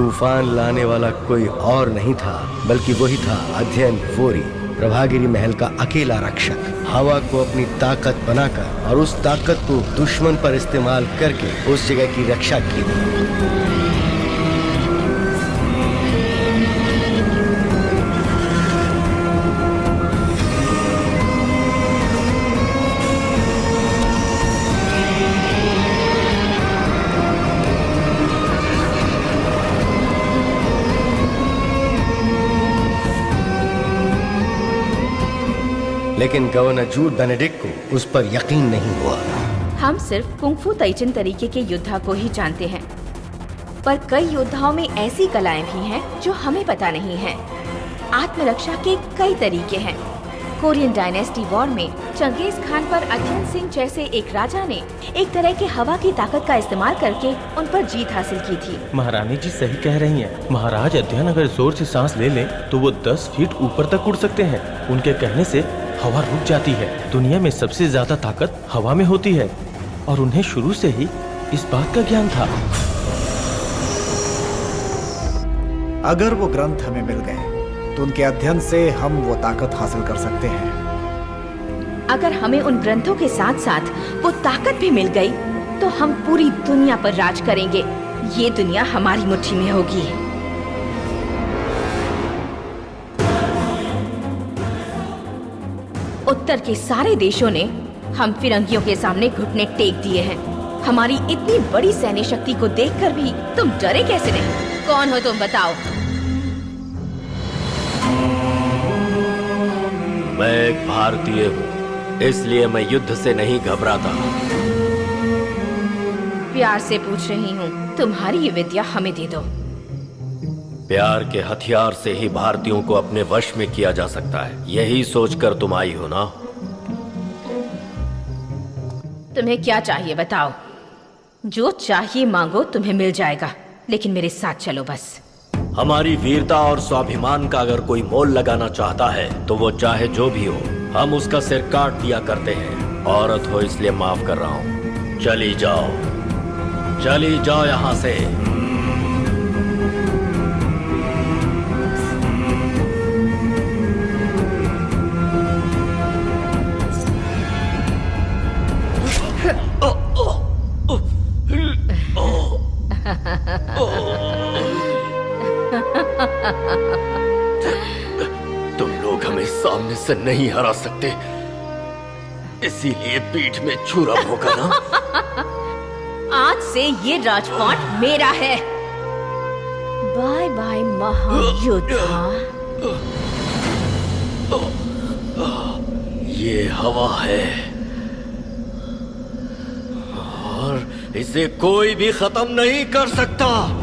तूफान लाने वाला कोई और नहीं था, बल्कि वही था अध्ययन वोरी, प्रभागिरी महल का अकेला रक्षक। हवा को अपनी ताकत बनाकर और उस ताकत को दुश्मन पर इस्तेमाल करके उस जगह की रक्षा की। लेकिन गवर्नर जूड बेनेडिक्ट को उस पर यकीन नहीं हुआ। हम सिर्फ कुंग-फू ताइचिन तरीके के योद्धा को ही जानते हैं, पर कई योद्धाओं में ऐसी कलाएं भी हैं जो हमें पता नहीं है। आत्मरक्षा के कई तरीके हैं। कोरियन डायनेस्टी वॉर में चंगेज खान पर अध्ययन सिंह जैसे एक राजा ने एक तरह के हवा की ताकत का इस्तेमाल करके उन पर जीत हासिल की थी। महारानी जी सही कह रही हैं। महाराज अध्ययन अगर जोर से सांस ले लें तो वो 10 फीट ऊपर तक उड़ सकते हैं। उनके कहने से हवा रुक जाती है। दुनिया में सबसे ज्यादा ताकत हवा में होती है और उन्हें शुरू से ही इस बात का ज्ञान था। अगर वो ग्रंथ हमें मिल गए तो उनके अध्ययन से हम वो ताकत हासिल कर सकते हैं। अगर हमें उन ग्रंथों के साथ साथ वो ताकत भी मिल गई तो हम पूरी दुनिया पर राज करेंगे। ये दुनिया हमारी मुट्ठी में होगी। उत्तर के सारे देशों ने हम फिरंगियों के सामने घुटने टेक दिए हैं। हमारी इतनी बड़ी सैन्य शक्ति को देखकर भी तुम डरे कैसे नहीं? कौन हो तुम, बताओ। मैं एक भारतीय हूँ, इसलिए मैं युद्ध से नहीं घबराता। प्यार से पूछ रही हूँ, तुम्हारी ये विद्या हमें दे दो। प्यार के हथियार से ही भारतीयों को अपने वश में किया जा सकता है, यही सोचकर तुम आई हो ना? तुम्हें क्या चाहिए बताओ। जो चाहिए मांगो, तुम्हें मिल जाएगा, लेकिन मेरे साथ चलो बस। हमारी वीरता और स्वाभिमान का अगर कोई मोल लगाना चाहता है तो वो चाहे जो भी हो, हम उसका सिर काट दिया करते हैं। औरत हो इसलिए माफ कर रहा हूँ। चली जाओ यहाँ से। तुम लोग हमें सामने से नहीं हरा सकते, इसीलिए पीठ में छुरा भोंका ना। आज से ये राजपाट मेरा है। बाय बाय महायोद्धा। ये हवा है और इसे कोई भी खत्म नहीं कर सकता।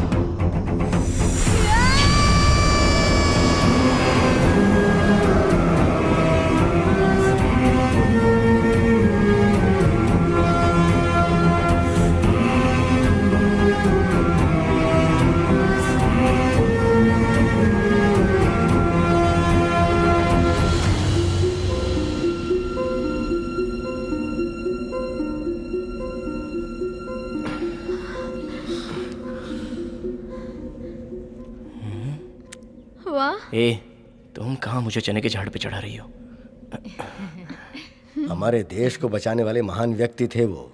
ए, तुम कहाँ मुझे चने के झाड़ पे चढ़ा रही हो? हमारे देश को बचाने वाले महान व्यक्ति थे वो,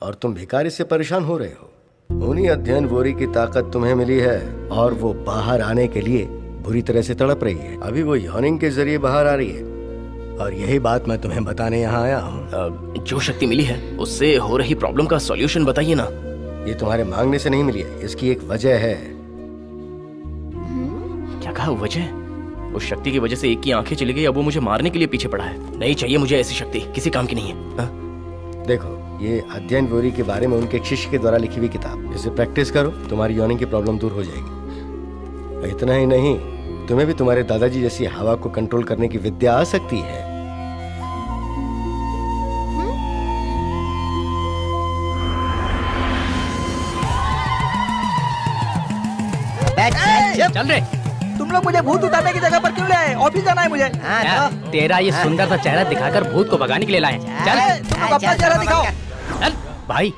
और तुम भिखारी से परेशान हो रहे हो। उन्हीं अध्ययन वोरी की ताकत तुम्हें मिली है और वो बाहर आने के लिए बुरी तरह से तड़प रही है। अभी वो यॉनिंग के जरिए बाहर आ रही है और यही बात मैं तुम्हें बताने यहाँ आया हूँ। जो शक्ति मिली है उससे हो रही प्रॉब्लम का सॉल्यूशन बताइए ना। ये तुम्हारे मांगने से नहीं मिली है, इसकी एक वजह है। क्या कहा वजह? उस शक्ति की वजह से एक की आंखें चली गई, अब वो मुझे मारने के लिए पीछे पड़ा है। नहीं चाहिए मुझे ऐसी शक्ति, किसी काम की नहीं है। हा? देखो, ये अध्ययन वोरी के बारे में उनके एक शिष्य के द्वारा लिखी हुई किताब, इसे प्रैक्टिस करो, तुम्हारी यॉनिंग की प्रॉब्लम दूर हो जाएगी। इतना ही नहीं, तुम्हें भी तुम्हारे दादाजी जैसी हवा को कंट्रोल करने की विद्या आ सकती है। चल रे। तुम लोग मुझे भूत उतारने की जगह पर क्यों ले आए? ऑफिस जाना है मुझे। तेरा ये सुंदर सा चेहरा दिखाकर भूत को भगाने के लिए लाए। चल तुम लोग अपना चेहरा दिखाओ। चल भाई।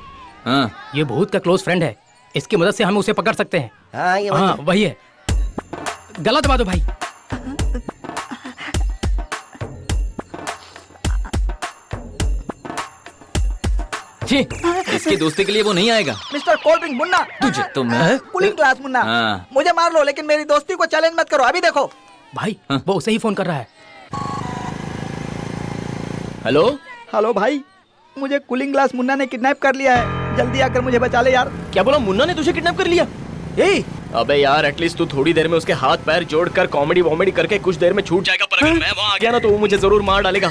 हाँ, ये भूत का क्लोज फ्रेंड है, इसकी मदद से हम उसे पकड़ सकते हैं। हाँ ये हाँ वही है। गला दबा दो भाई। छी, इसकी दोस्ती के लिए वो नहीं आएगा। मिस्टर कोल्ड ड्रिंक मुन्ना, तुझे तो मैं कूलिंग ग्लास मुन्ना, हाँ। मुझे मार लो लेकिन मेरी दोस्ती को चैलेंज मत करो। अभी देखो भाई वो उसे ही फोन कर रहा है। हेलो हेलो भाई, मुझे कूलिंग ग्लास मुन्ना ने किडनैप कर लिया है, जल्दी आकर मुझे बचा ले यार। क्या बोला? मुन्ना ने तुझे किडनैप कर लिया? यही? अबे यार एटलीस्ट तू थोड़ी देर में उसके हाथ पैर जोड़कर कॉमेडी वॉमेडी करके कुछ देर में छूट जाएगा, पर अगर मैं वहाँ आ गया ना तो वो मुझे जरूर मार डालेगा।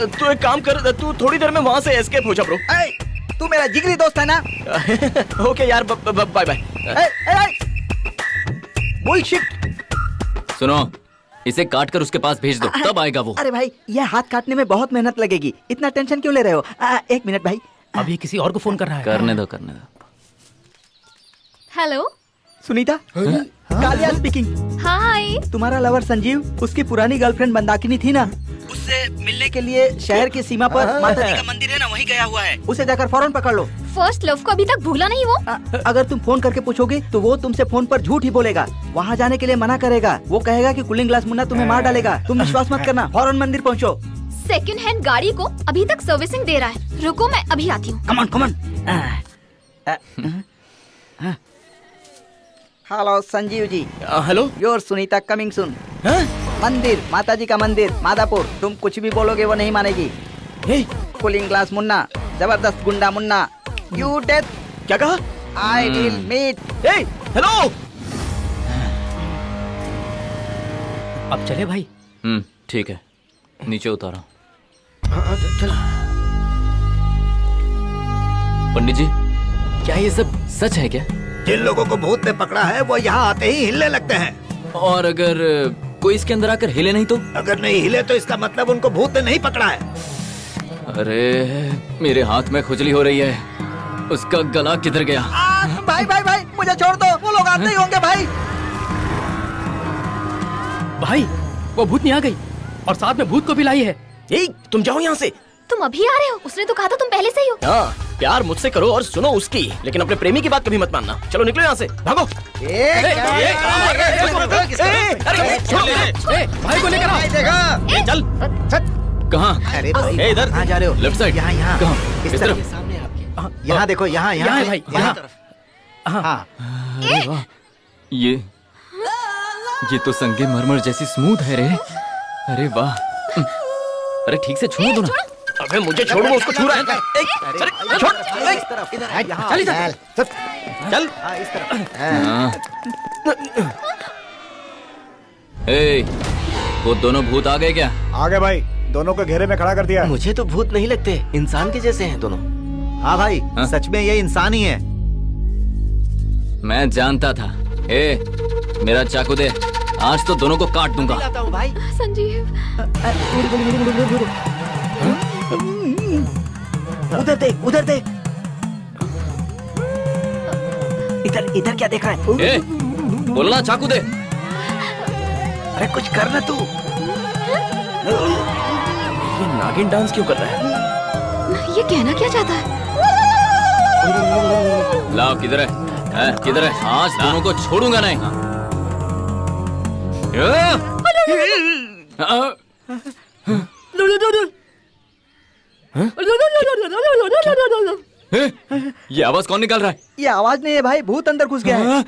तू एक काम कर, तू थोड़ी देर में वहाँ से एस्केप हो जा ब्रो। तू मेरा जिगरी दोस्त है ना? ओके यार, बाय बाय। बुलशिट। सुनो, इसे काट कर उसके पास भेज दो, तब आएगा वो। अरे भाई, यह हाथ काटने में बहुत मेहनत लगेगी, इतना टेंशन क्यों ले रहे हो? 1 मिनट भाई। अभी किसी और को फोन कर रहा है। करने दो करने दो। Hello Sunita, Kaliya speaking. Hi. तुम्हारा लवर संजीव, उसकी पुरानी गर्लफ्रेंड मंदाकिनी थी ना, उससे मिलने के लिए शहर की सीमा पर माता जी का मंदिर है ना, वहीं गया हुआ है। उसे जाकर फौरन पकड़ लो। फर्स्ट लव को अभी तक भूला नहीं वो? अगर तुम फोन करके पूछोगे तो वो तुमसे फोन पर झूठ ही बोलेगा, वहाँ जाने के लिए मना करेगा। वो कहेगा कि कूलिंग ग्लास मुन्ना तुम्हें मार डालेगा। तुम विश्वास मत करना, फौरन मंदिर पहुँचो। सेकंड हैंड गाड़ी को अभी तक सर्विसिंग दे रहा है। रुको मैं अभी आती हूँ। Come on. Hello Sanjeev ji. Hello, your Sunita coming सुन। मंदिर, माता जी का मंदिर, मादापुर। तुम कुछ भी बोलोगे वो नहीं मानेगी। कूलिंग ग्लास मुन्ना, जबरदस्त गुंडा मुन्ना, यू डेथ। क्या कहा? I will meet. हेलो। अब चले भाई। ठीक है, नीचे उतारो। चल। पंडित जी, क्या ये सब सच है क्या? जिन लोगों को भूत ने पकड़ा है वो यहाँ आते ही हिलने लगते हैं। और अगर कोई इसके अंदर आकर हिले नहीं तो? अगर नहीं हिले तो इसका मतलब उनको भूत ने नहीं पकड़ा है। अरे मेरे हाथ में खुजली हो रही है। उसका गला किधर गया? भाई भाई भाई, मुझे छोड़ दो, वो लोग आते ही होंगे भाई। भाई वो भूतनी आ गई और साथ में भूत को भी लाई है। तुम जाओ यहाँ से। तुम अभी आ रहे हो? उसने तो कहा था तुम पहले से ही हो। हाँ, प्यार मुझसे करो और सुनो उसकी, लेकिन अपने प्रेमी की बात कभी मत मानना। चलो निकलो यहाँ से, भागो। भाई को लेकर आओ। चल। कहाँ? अरे भाई, इधर। कहाँ जा रहे हो? Left side. यहाँ। कहाँ? इस इस तरफ। तरफ। यहाँ देखो, यहाँ यहाँ है भाई, यहाँ। हाँ। अरे वाह, ये तो संगे मरमर जैसी स्मूथ है रे। अरे वाह। अरे ठीक से छूने दो ना। अबे मुझे छोड़ो, उसको छू रहा है। छोड़। चल इधर। चल। इस तरफ। ए, वो दोनों भूत आ गए क्या? आ गए भाई, दोनों को घेरे में खड़ा कर दिया। मुझे तो भूत नहीं लगते, इंसान के जैसे हैं दोनों। हाँ भाई, सच में ये इंसान ही है। मैं जानता था। ए, मेरा चाकू दे, आज तो दोनों को काट दूंगा। लाता हूँ भाई। संजीव। उधर देख, उधर देख। इधर क्या देख रहा है? ए, बोलना चाकू दे। अरे कुछ कर ना तू। ये नागिन डांस क्यों कर रहा है? ये कहना क्या चाहता है? लाओ, किधर है? किधर है? आज दोनों को छोड़ूंगा नहीं। ये आवाज कौन निकाल रहा है? ये आवाज नहीं है भाई, भूत अंदर घुस गया है।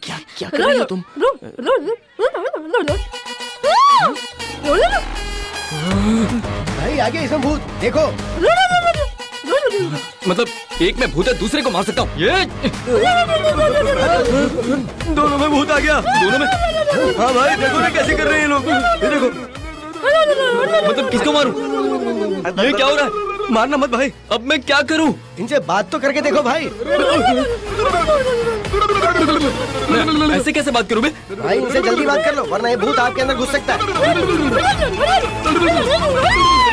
क्या कर रही हो तुम? भाई आगे इसमें भूत देखो। मतलब एक में भूत है, दूसरे को मार सकता हूँ। ये दोनों में भूत आ गया। दोनों में? हाँ भाई देखो ना कैसे कर रहे हैं ये लोग। ये देखो। मतलब किसको मारूं? ये क्या हो रहा है? मारना मत भाई। अब मैं क्या करूं? इनसे बात तो करके देखो भाई। ऐसे कैसे बात करूं मैं? भाई इनसे जल्दी बात कर लो, वरना ये भूत आपके अंदर घुस सकता है।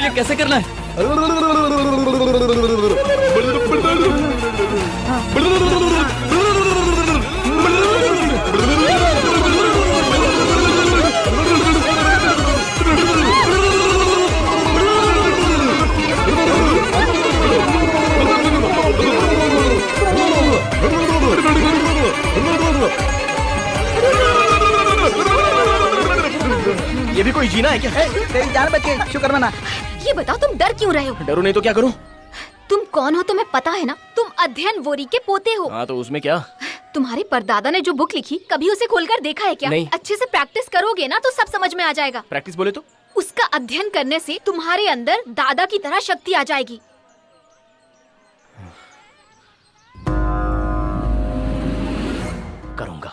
ये कैसे करना है? है क्या? तेरी जान बच गई, शुक्र मना। ये बताओ तुम डर क्यों रहे हो? डरो नहीं तो क्या करूं? तुम कौन हो तुम्हें पता है ना? तुम अध्ययन वोरी के पोते हो। हाँ तो उसमें क्या? तुम्हारे परदादा ने जो बुक लिखी कभी उसे खोलकर देखा है क्या? नहीं। अच्छे से प्रैक्टिस करोगे ना तो सब समझ में आ जाएगा। प्रैक्टिस बोले तो? उसका अध्ययन करने से तुम्हारे अंदर दादा की तरह शक्ति आ जाएगी। करूंगा।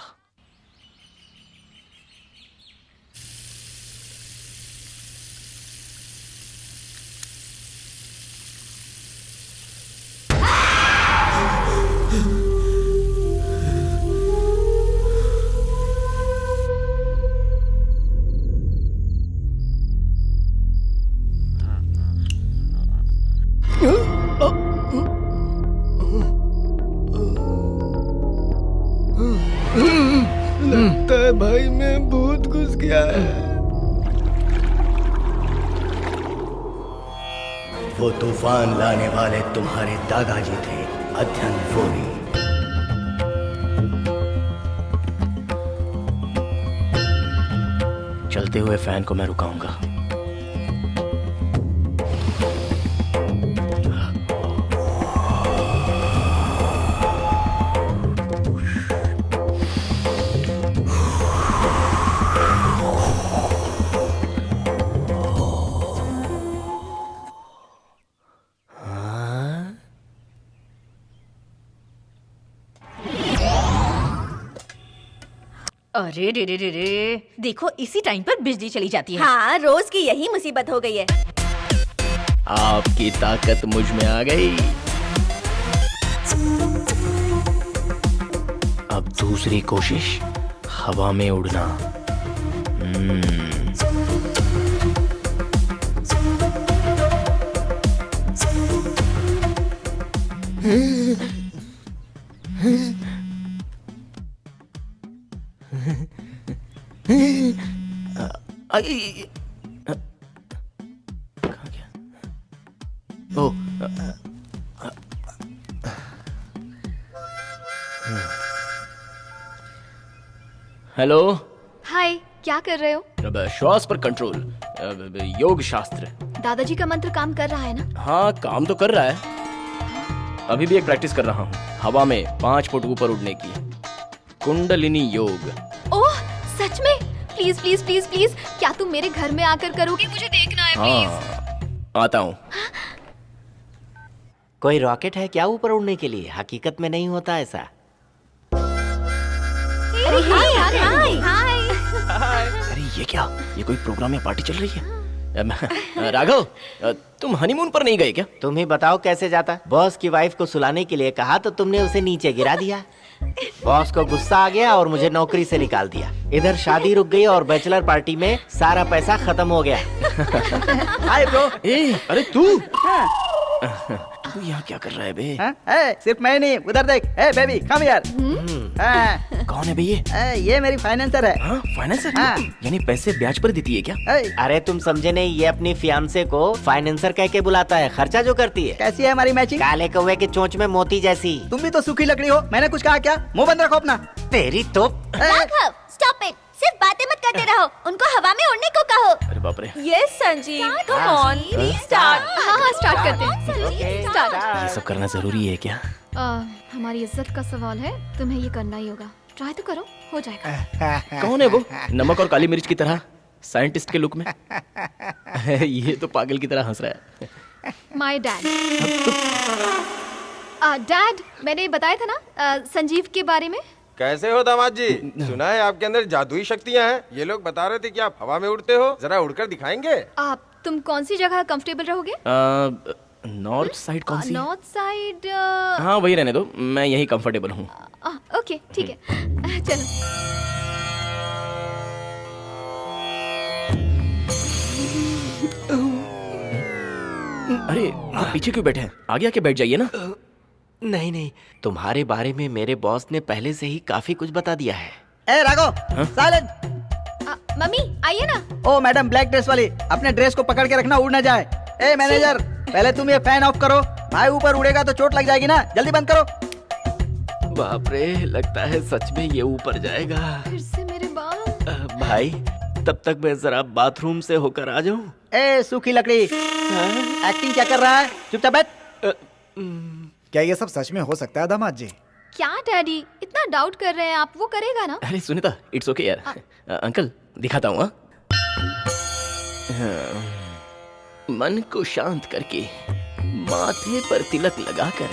लगता है भाई में भूत घुस गया है। वो तूफान लाने वाले तुम्हारे दादाजी थे, अध्ययन वोरी। चलते हुए फैन को मैं रुकाऊंगा। अरे रे रे रे रे, देखो इसी टाइम पर बिजली चली जाती है। हाँ, रोज की यही मुसीबत हो गई है। आपकी ताकत मुझ में आ गई। अब दूसरी कोशिश, हवा में उड़ना। कहाँ गया? ओ, हेलो। हाय, क्या कर रहे हो? अब श्वास पर कंट्रोल, अब योग शास्त्र। दादाजी का मंत्र काम कर रहा है ना? हाँ काम तो कर रहा है। अभी भी एक प्रैक्टिस कर रहा हूँ, हवा में 5 फुट ऊपर उड़ने की, कुंडलिनी योग। ओह सच में? प्लीज प्लीज प्लीज प्लीज, क्या तुम मेरे घर में आकर करोगे? मुझे देखना है प्लीज। हाँ आता हूँ। कोई रॉकेट है क्या ऊपर उड़ने के लिए? हकीकत में नहीं होता ऐसा। अरे हाय हाय। अरे ये क्या? ये कोई प्रोग्राम या पार्टी चल रही है? राघव, तुम हनीमून पर नहीं गए क्या? तुम ही बताओ कैसे जाता। बॉस की वाइफ को सुलाने के लिए कहा तो तुमने उसे नीचे गिरा दिया। बॉस को गुस्सा आ गया और मुझे नौकरी से निकाल दिया। इधर शादी रुक गई और बैचलर पार्टी में सारा पैसा खत्म हो गया। Hi bro. अरे तू तू यहाँ क्या कर रहा है बे? सिर्फ मैं नहीं, उधर देख। बेबी कम यार। कौन है भैया? ये मेरी फाइनेंसर है। हाँ फाइनेंसर? यानी पैसे ब्याज पर देती है क्या? अरे तुम समझे नहीं, ये अपनी फियांसे को फाइनेंसर कह के बुलाता है, खर्चा जो करती है। कैसी है हमारी मैचिंग? काले कौवे के चोंच में मोती जैसी। तुम भी तो सूखी लकड़ी हो। मैंने कुछ कहा क्या? मुंह बंद रखो अपना। तेरी तो राघव, स्टॉप इट। सिर्फ बातें मत करते रहो, उनको हवा में उड़ने को कहो। अरे बाप रे। Yes Sanjeev, come on please start. हाँ स्टार्ट करते हैं। स्टार्ट। ये सब करना जरूरी है क्या? हमारी इज्जत का सवाल है, तुम्हें ये करना ही होगा। ट्राई तो करो, हो जाएगा। कौन है वो? नमक और काली मिर्च की तरह साइंटिस्ट के लुक में। ये तो पागल की तरह हंस रहा है। My dad. डैड, मैंने बताया था ना संजीव के बारे में। कैसे हो दामाद जी? सुना है आपके अंदर जादुई शक्तियाँ हैं। ये लोग बता रहे थे कि आप हवा में उड़ते हो, जरा उड़कर दिखाएंगे? तुम कौन सी जगह कंफर्टेबल रहोगे? नॉर्थ साइड कौन सी? North side. हाँ वही रहने दो, मैं यही कंफर्टेबल हूँ। ओके ठीक है, चलो। अरे आप पीछे क्यों बैठे हैं? आगे आके बैठ जाइए ना। नहीं नहीं, तुम्हारे बारे में मेरे बॉस ने पहले से ही काफी कुछ बता दिया है। ए राघव, साइलेंट। मम्मी आइए ना। ओ मैडम ब्लैक ड्रेस वाली, अपने ड्रेस को पकड़ के रखना, उड़ ना जाए। ए मैनेजर, पहले तुम ये फैन ऑफ करो। भाई ऊपर उड़ेगा तो चोट लग जाएगी ना, जल्दी बंद करो। बाप रे, लगता है सच में ये ऊपर जाएगा। फिर से मेरे बाल। भाई तब तक मैं जरा बाथरूम से होकर आ जाऊं। ए सूखी लकड़ी, एक्टिंग क्या कर रहा है? चुपचाप बैठ। क्या ये सब सच में हो सकता है दामाद जी? क्या डैडी इतना डाउट कर रहे हैं आप? वो करेगा ना? अरे सुनीता, इट्स ओके यार। अंकल दिखाता हूँ। मन को शांत करके, माथे पर तिलक लगाकर,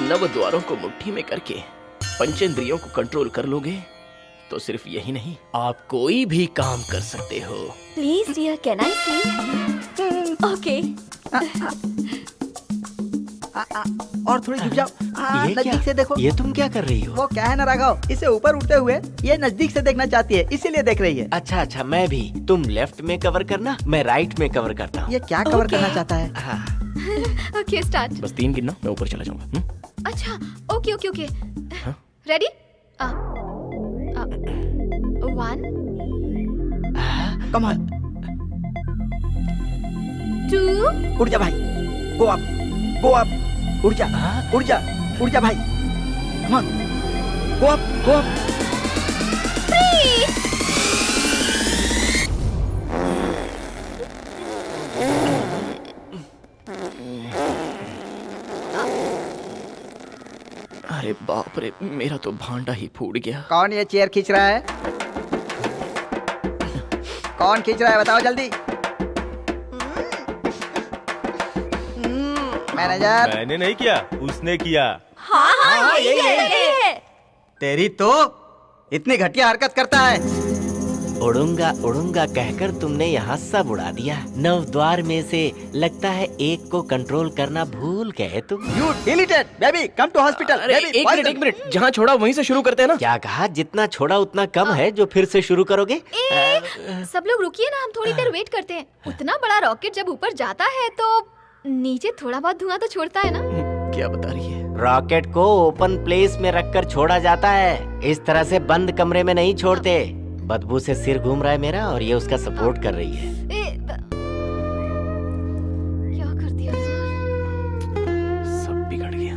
नव द्वारों को मुट्ठी में करके पंचेंद्रियों को कंट्रोल कर लोगे तो सिर्फ यही नहीं, आप कोई भी काम कर सकते हो। Please dear, can I see? Okay. और थोड़ी झुक जाओ। ये नजदीक क्या? से देखो। ये तुम क्या कर रही हो? वो क्या है ना राघव, इसे ऊपर उड़ते हुए ये नजदीक से देखना चाहती है, इसीलिए देख रही है। अच्छा अच्छा, मैं भी। तुम लेफ्ट में कवर करना, मैं राइट में कवर करता हूँ। ये क्या कवर करना चाहता है? हाँ। Okay start. बस 3 गिनना, मैं ऊपर चला जाऊंगा। अच्छा okay okay okay. Ready? 1 come on. 2 उड़ जा भाई, गो अप, गो अप, उड़ जा, उड़ जा, उड़ जा भाई, come on, go up, go up. 3 अरे बाप रे, मेरा तो भांडा ही फूट गया। कौन ये चेयर खींच रहा है? कौन खींच रहा है बताओ जल्दी। मैनेजर। मैंने नहीं किया, उसने किया। हाँ, यही। तेरी तो इतनी घटिया हरकत करता है। उड़ूंगा उड़ूंगा कहकर तुमने यहाँ सब उड़ा दिया। नव द्वार में से लगता है एक को कंट्रोल करना भूल गए तुम। You deleted, baby, come to hospital. अरे Baby, एक मिनट, जहाँ छोड़ा वहीं से शुरू करते हैं ना। क्या कहा? जितना छोड़ा उतना कम है जो फिर से शुरू करोगे? सब लोग रुकिए ना, हम थोड़ी देर वेट करते हैं। उतना बड़ा रॉकेट जब ऊपर जाता है तो नीचे थोड़ा बहुत धुआं तो छोड़ता है ना। क्या बता रही है? रॉकेट को ओपन प्लेस में रखकर छोड़ा जाता है, इस तरह से बंद कमरे में नहीं छोड़ते। बदबू से सिर घूम रहा है मेरा और ये उसका सपोर्ट कर रही है। क्या कर दिया यार? सब बिगड़ गया।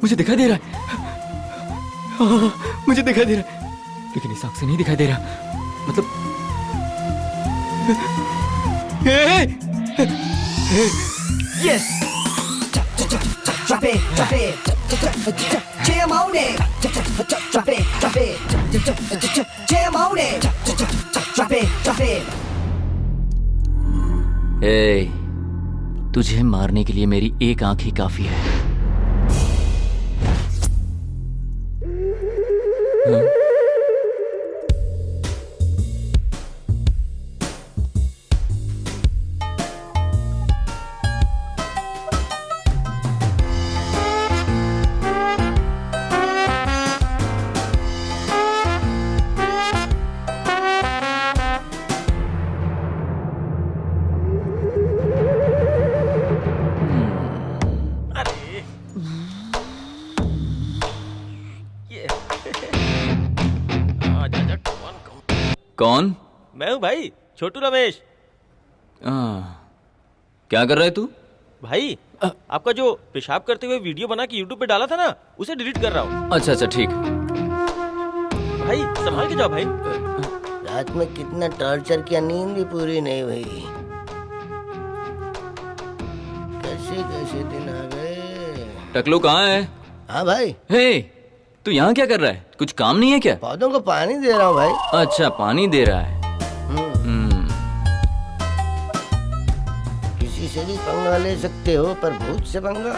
मुझे दिखाई दे रहा है। मुझे दिखाई दे रहा है, लेकिन इस आंख से नहीं दिखाई दे रहा। मतलब Yes. Drop it, drop it. Jam on it. Drop it, drop it. Jam on it. Drop it, drop it. ए, तुझे मारने के लिए मेरी एक आंख ही काफी है। कौन? मैं हूँ भाई, छोटू रमेश। क्या कर रहा है तू? भाई आपका जो पेशाब करते हुए वीडियो बना के यूट्यूब पे डाला था ना, उसे डिलीट कर रहा हूँ। अच्छा अच्छा ठीक। भाई संभाल के जाओ भाई। रात में कितना टॉर्चर किया, नींद भी पूरी नहीं हुई। कैसे कैसे दिन आ गए। टकलू कहाँ है? हाँ भाई। हे, तू यहाँ क्या कर रहा है? कुछ काम नहीं है क्या? पौधों को पानी दे रहा हूँ भाई। अच्छा, पानी दे रहा है। किसी से भी पंगा ले सकते हो, पर भूत से पंगा।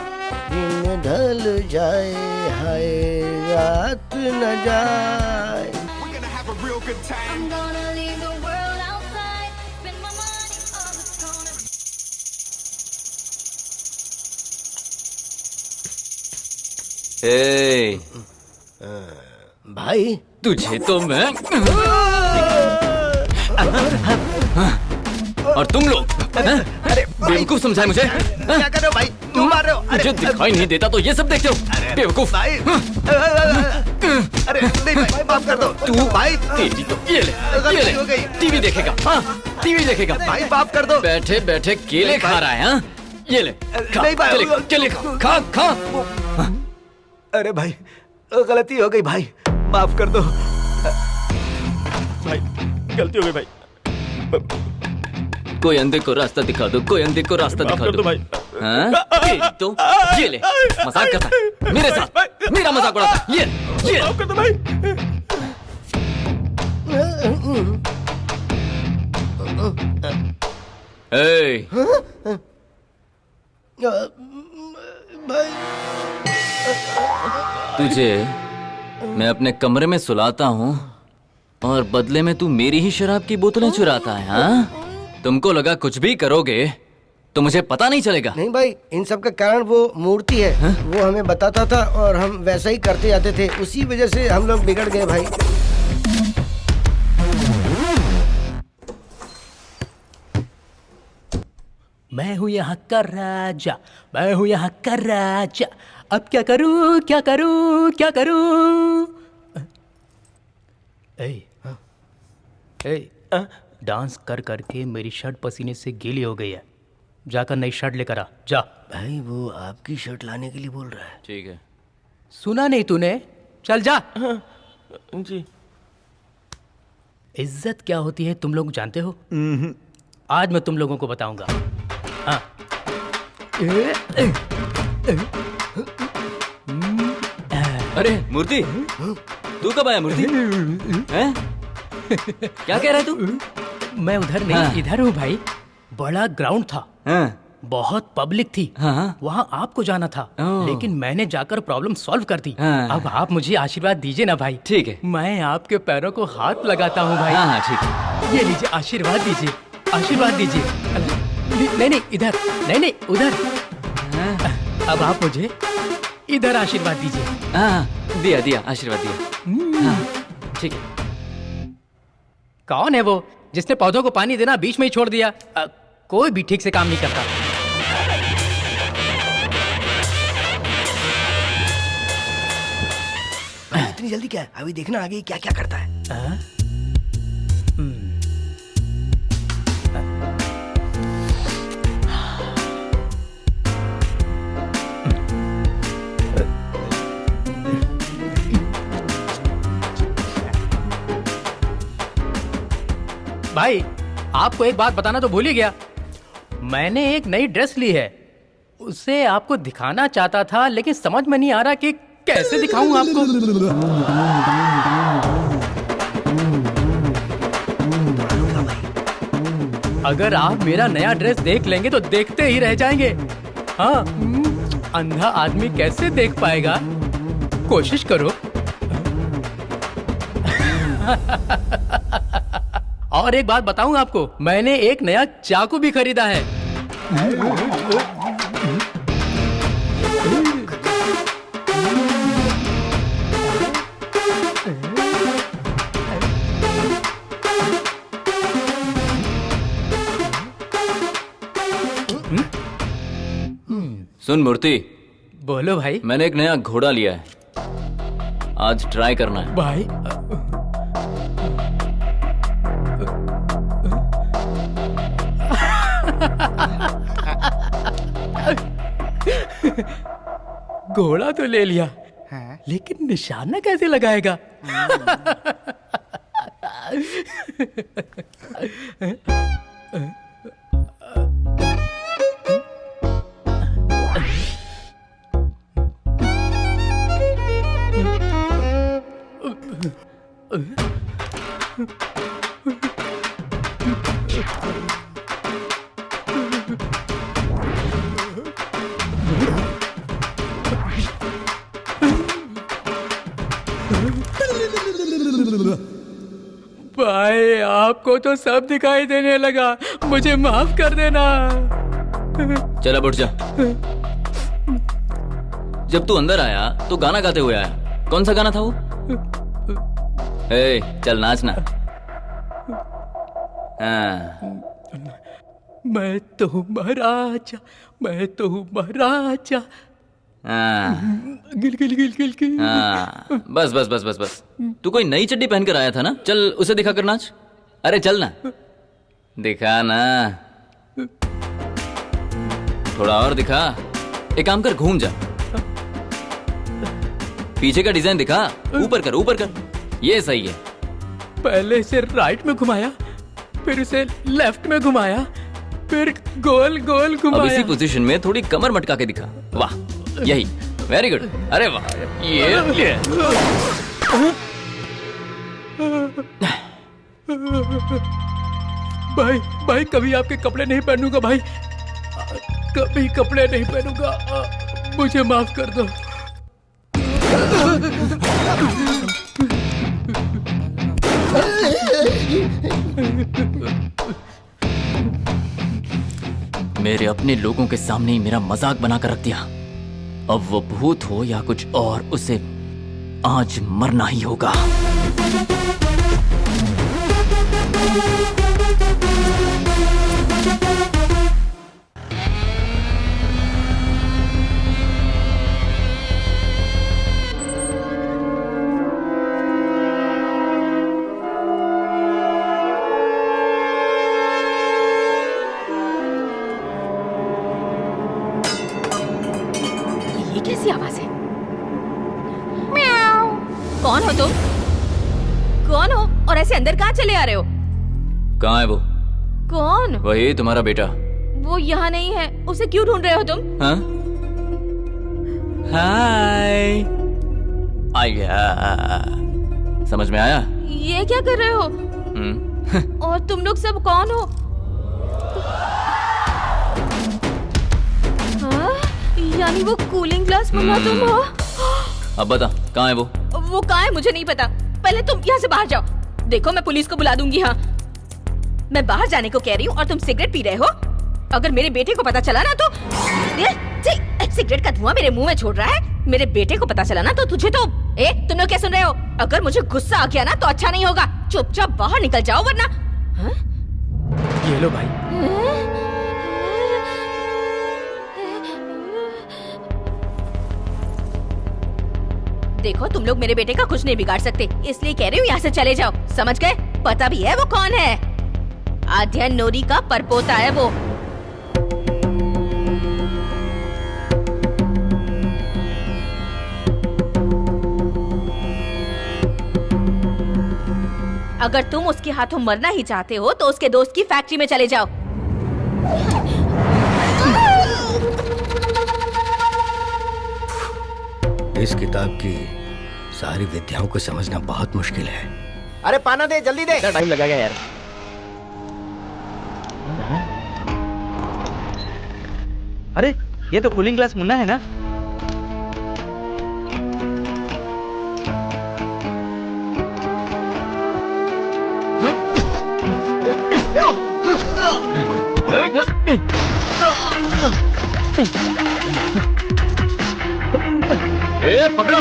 दिन ढल जाए, हाय रात न जाए। ए, भाई तुझे तो मैं और तुम लोग बेवकूफ समझा है मुझे? क्या कर रहे हो भाई? तुम मार रहे हो? मुझे दिखाई नहीं देता तो ये सब देखते हो? बेवकूफ। अरे नहीं भाई, माफ कर दो। तू भाई तेरी तो ये गलती हो ले गई। टीवी देखेगा। हाँ टीवी देखेगा। भाई माफ कर दो। बैठे बैठे केले खा रहा है। हाँ ये ले खा, नहीं भाई, केले खा खा खा। अरे भाई गलती हो गई भाई, माफ कर दो भाई। गलती हो गई भाई। कोई अंधे को रास्ता दिखा दो, कोई अंधे को रास्ता माफ दिखा कर दो दो भाई। हाँ? तो ये ले, मजाक करता है मेरे साथ, मेरा मजाक उड़ाता। ये माफ कर दो भाई। ए, तुझे मैं अपने कमरे में सुलाता हूँ और बदले में तू मेरी ही शराब की बोतलें चुराता है। हाँ तुमको लगा कुछ भी करोगे तो मुझे पता नहीं चलेगा। नहीं भाई, इन सब का कारण वो मूर्ति है। वो हमें बताता था और हम वैसा ही करते जाते थे, उसी वजह से हम लोग बिगड़ गए भाई। मैं हूँ यहाँ का राजा, मैं हूँ यहाँ का राजा। अब क्या करूँ, क्या करूँ, क्या करूँ? डांस कर करके मेरी शर्ट पसीने से गीली हो गई है। जाकर नई शर्ट लेकर आ जा। भाई वो आपकी शर्ट लाने के लिए बोल रहा है। ठीक है। सुना नहीं तूने? चल जा। जी। इज्जत क्या होती है तुम लोग जानते हो? आज मैं तुम लोगों को बताऊंगा। हाँ। अरे मूर्ति, तू कब आया मूर्ति? हैं? क्या कह रहा है तू? मैं उधर नहीं, हाँ। इधर हूँ भाई। बड़ा ग्राउंड था। हाँ। बहुत पब्लिक थी। हाँ। वहाँ आपको जाना था, लेकिन मैंने जाकर प्रॉब्लम सॉल्व कर दी। हाँ। अब आप मुझे आशीर्वाद दीजिए ना भाई। ठीक है। मैं आपके पैरों को हाथ लगाता हूँ भाई। हाँ हाँ ठीक है। ये लीजिए, आशीर्वाद दीजिए, आशीर्वाद दीजिए। नहीं नहीं इधर, नहीं नहीं उधर। अब आप मुझे इधर आशीर्वाद दीजिए। हाँ दिया दिया, आशीर्वाद दिया। हाँ ठीक है। कौन है वो जिसने पौधों को पानी देना बीच में ही छोड़ दिया? कोई भी ठीक से काम नहीं करता। इतनी जल्दी क्या है? अभी देखना आगे क्या क्या करता है। भाई आपको एक बात बताना तो भूल ही गया। मैंने एक नई ड्रेस ली है, उसे आपको दिखाना चाहता था, लेकिन समझ में नहीं आ रहा कि कैसे दिखाऊं आपको। अगर आप मेरा नया ड्रेस देख लेंगे तो देखते ही रह जाएंगे। हाँ, अंधा आदमी कैसे देख पाएगा? कोशिश करो। और एक बात बताऊं आपको, मैंने एक नया चाकू भी खरीदा है। सुन मूर्ति, बोलो भाई। मैंने एक नया घोड़ा लिया है, आज ट्राई करना है। भाई घोड़ा तो ले लिया, लेकिन निशाना कैसे लगाएगा? भाई आपको तो सब दिखाई देने लगा, मुझे माफ कर देना। चल अब उठ जा। जब तू अंदर आया तो गाना गाते हुए आया, कौन सा गाना था वो? चल नाचना। हाँ। मैं तो हूँ महाराजा, मैं तो हूँ महाराजा। गिल गिल गिल गिल गिल। बस बस बस बस बस। तू कोई नई चड्डी पहन कर आया था ना? चल उसे दिखा कर नाच। अरे चल ना, दिखा ना, थोड़ा और दिखा। एक काम कर, घूम जा, पीछे का डिजाइन दिखा, ऊपर कर, ऊपर कर, ये सही है। पहले इसे राइट में घुमाया, फिर इसे लेफ्ट में घुमाया, फिर गोल गोल घुमाया। अब इसी पोजीशन में थोड़ी कमर मटका के दिखा। वाह, यही, वेरी गुड। अरे वाह, ये भाई भाई कभी आपके कपड़े नहीं पहनूंगा भाई, कभी कपड़े नहीं पहनूंगा, मुझे माफ कर दो। मेरे अपने लोगों के सामने ही मेरा मजाक बनाकर रख दिया। अब वो भूत हो या कुछ और, उसे आज मरना ही होगा। ये कैसी आवाज है? म्याऊ। कौन हो तुम? कौन हो और ऐसे अंदर कहाँ चले आ रहे हो? कहाँ है वो? कौन? वही तुम्हारा बेटा। वो यहाँ नहीं है, उसे क्यों ढूंढ रहे हो तुम? हाँ? हाय, आया, समझ में आया? ये क्या कर रहे हो? और तुम लोग सब कौन हो? हाँ? यानी वो कूलिंग ग्लास मम्मा तुम हो? अब बता, कहाँ है वो? वो कहाँ है मुझे नहीं पता, पहले तुम यहाँ से बाहर जाओ। देखो मैं पुलिस को बुला दूंगी। हाँ, मैं बाहर जाने को कह रही हूँ और तुम सिगरेट पी रहे हो। अगर मेरे बेटे को पता चला ना तो सिगरेट का धुआं मेरे मुंह में छोड़ रहा है। मेरे बेटे को पता चला ना तो तुझे तो तुम लोग क्या सुन रहे हो? अगर मुझे गुस्सा आ गया ना तो अच्छा नहीं होगा। चुपचाप बाहर निकल जाओ वरना। हाँ? ये लो भाई। देखो तुम लोग मेरे बेटे का कुछ नहीं बिगाड़ सकते, इसलिए कह रही हूँ यहाँ से चले जाओ, समझ गए? पता भी है वो कौन है? अध्ययन नोरी का परपोता है वो। अगर तुम उसके हाथों मरना ही चाहते हो तो उसके दोस्त की फैक्ट्री में चले जाओ। इस किताब की सारी विद्याओं को समझना बहुत मुश्किल है। अरे पाना दे, जल्दी दे। क्या टाइम लगेगा यार? अरे ये तो कूलिंग ग्लास मुन्ना है ना? पकड़ो।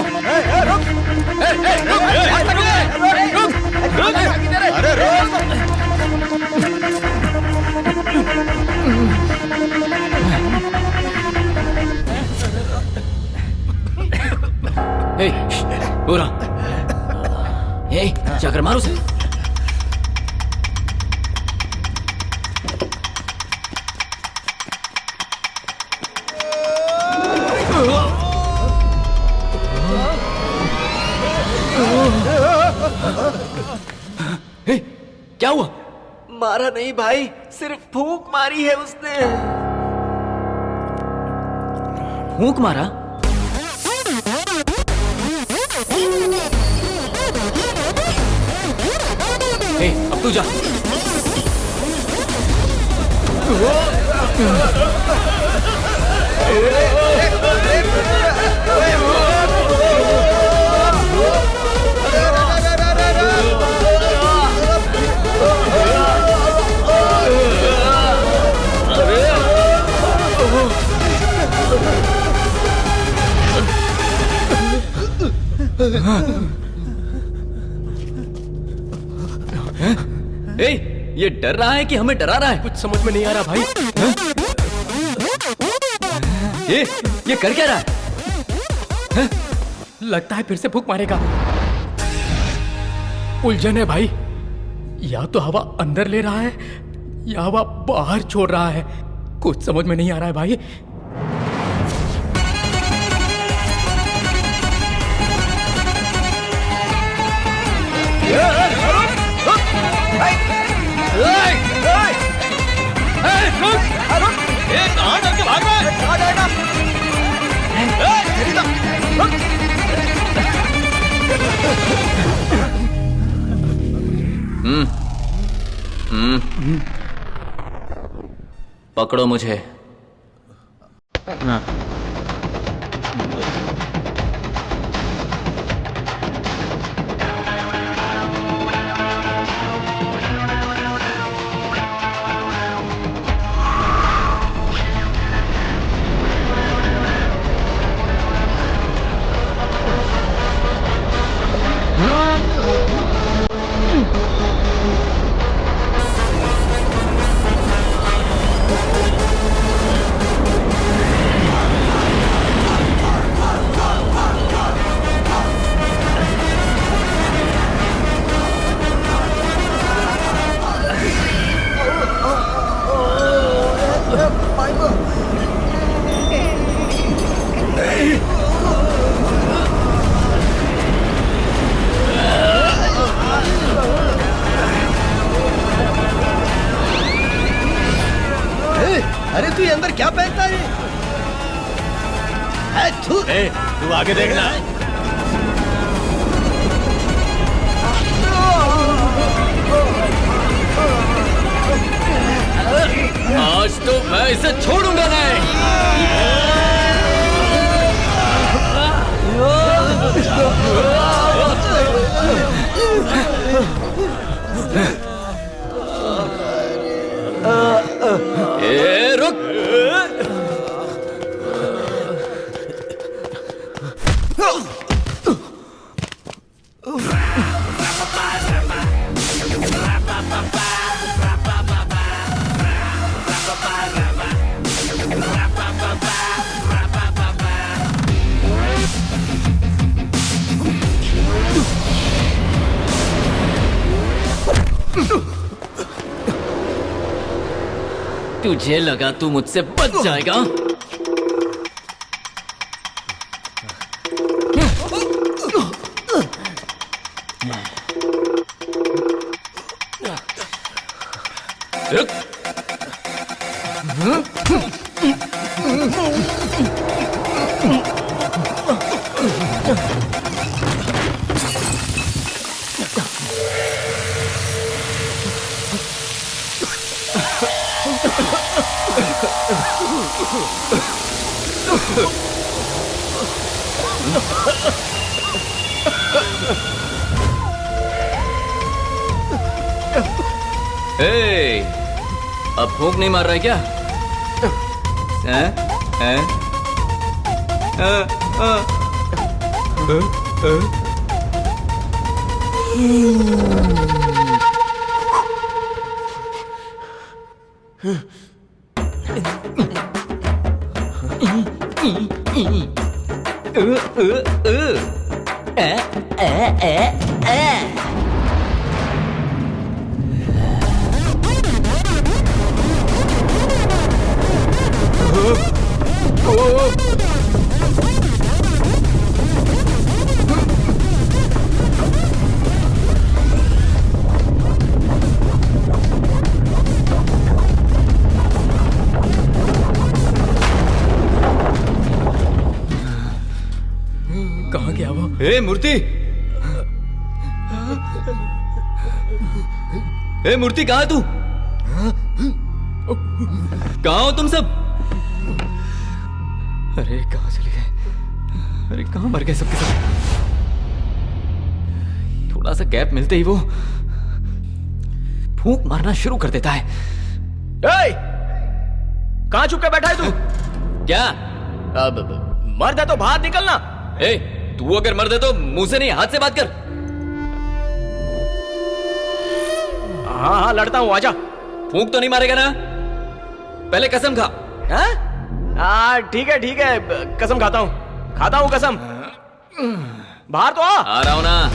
पूरा जाकर मारो से। क्या हुआ? मारा नहीं भाई, सिर्फ फूंक मारी है उसने। फूंक मारा? अब तू जा। ये डर रहा है कि हमें डरा रहा है? कुछ समझ में नहीं आ रहा भाई। ये कर क्या रहा है? लगता है फिर से फूंक मारेगा। उलझन है भाई, या तो हवा अंदर ले रहा है या हवा बाहर छोड़ रहा है। कुछ समझ में नहीं आ रहा है भाई। कहाँ चल के भाग रहा है? कहाँ जाएगा? पकड़ो मुझे। हाँ। अरे तू ये अंदर क्या पहनता है? तू आगे देखना। आज तो मैं इसे छोड़ूंगा नहीं। रुक। तुझे लगा तू मुझसे बच जाएगा? रुक। ए, अब फूंक नहीं मार रहा है क्या? हैं? कहाँ गया वो? ए मूर्ति! ए मूर्ति, कहाँ है तू? कहाँ हो तुम सब? अरे कहाँ चले गए? अरे कहाँ मर गए सबके सब? थोड़ा सा गैप मिलते ही वो फूंक मारना शुरू कर देता है। कहाँ चुप के बैठा है तू? क्या? अब मर्द है तो बाहर निकलना। ए, तू अगर मर्द है तो मुंह से नहीं हाथ से बात कर। हाँ हाँ लड़ता हूँ, आजा। फूंक तो नहीं मारेगा ना? पहले कसम खा। हाँ ठीक है कसम खाता हूँ कसम। बाहर तो आ रहा हूँ ना।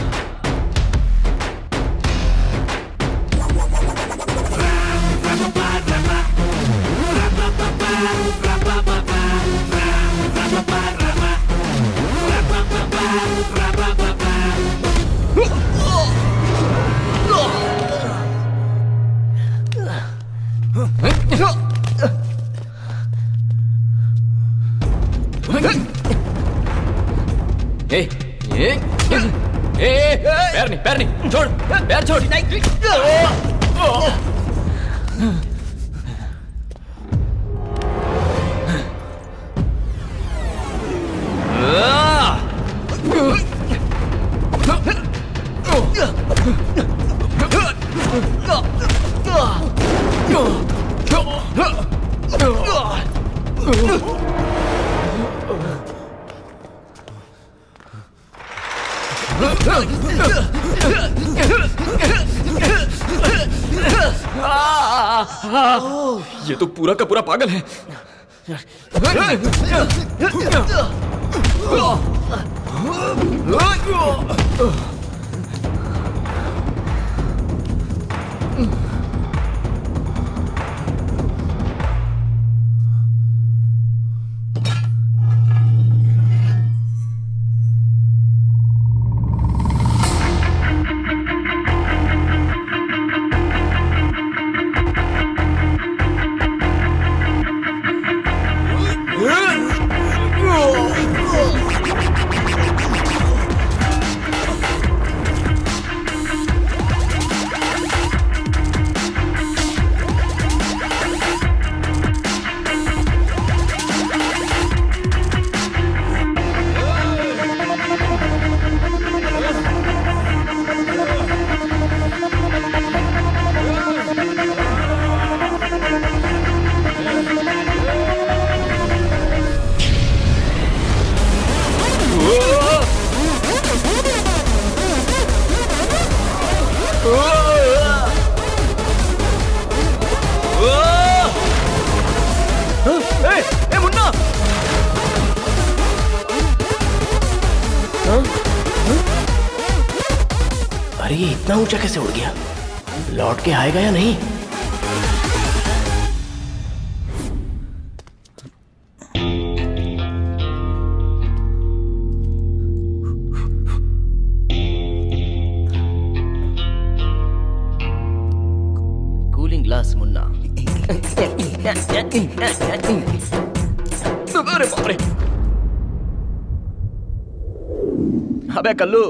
पैर नहीं छोड़, पैर छोड़। ये तो पूरा का पूरा पागल है। मुन्ना अरे ये इतना ऊंचा कैसे उड़ गया? लौट के आएगा या नहीं? Cooling glass Munna. अरे बाप रे। अबे कल्लू,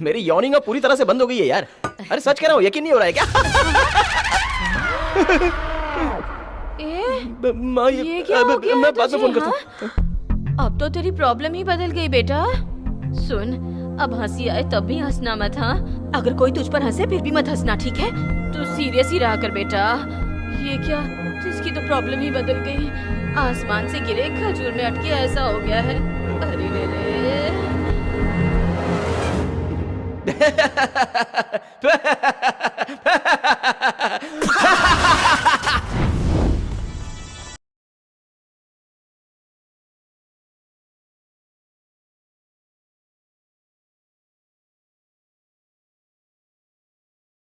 मेरी यॉर्निंग पूरी तरह से बंद हो गई है यार। अरे सच कह रहा हूँ, यकीन नहीं हो रहा है क्या? ये क्या हो गया मैं बाद में फोन करता हूँ। अब तो तेरी प्रॉब्लम ही बदल गई बेटा। सुन, अब हंसी आए तब भी हंसना मत। हाँ, अगर कोई तुझ पर हंसे फिर भी मत हंसना, ठीक है? तू सीरियस ही रहा कर बेटा। ये क्या, जिसकी तो प्रॉब्लम ही बदल गई। आसमान से गिरे खजूर में अटके ऐसा हो गया है। अरे रे रे।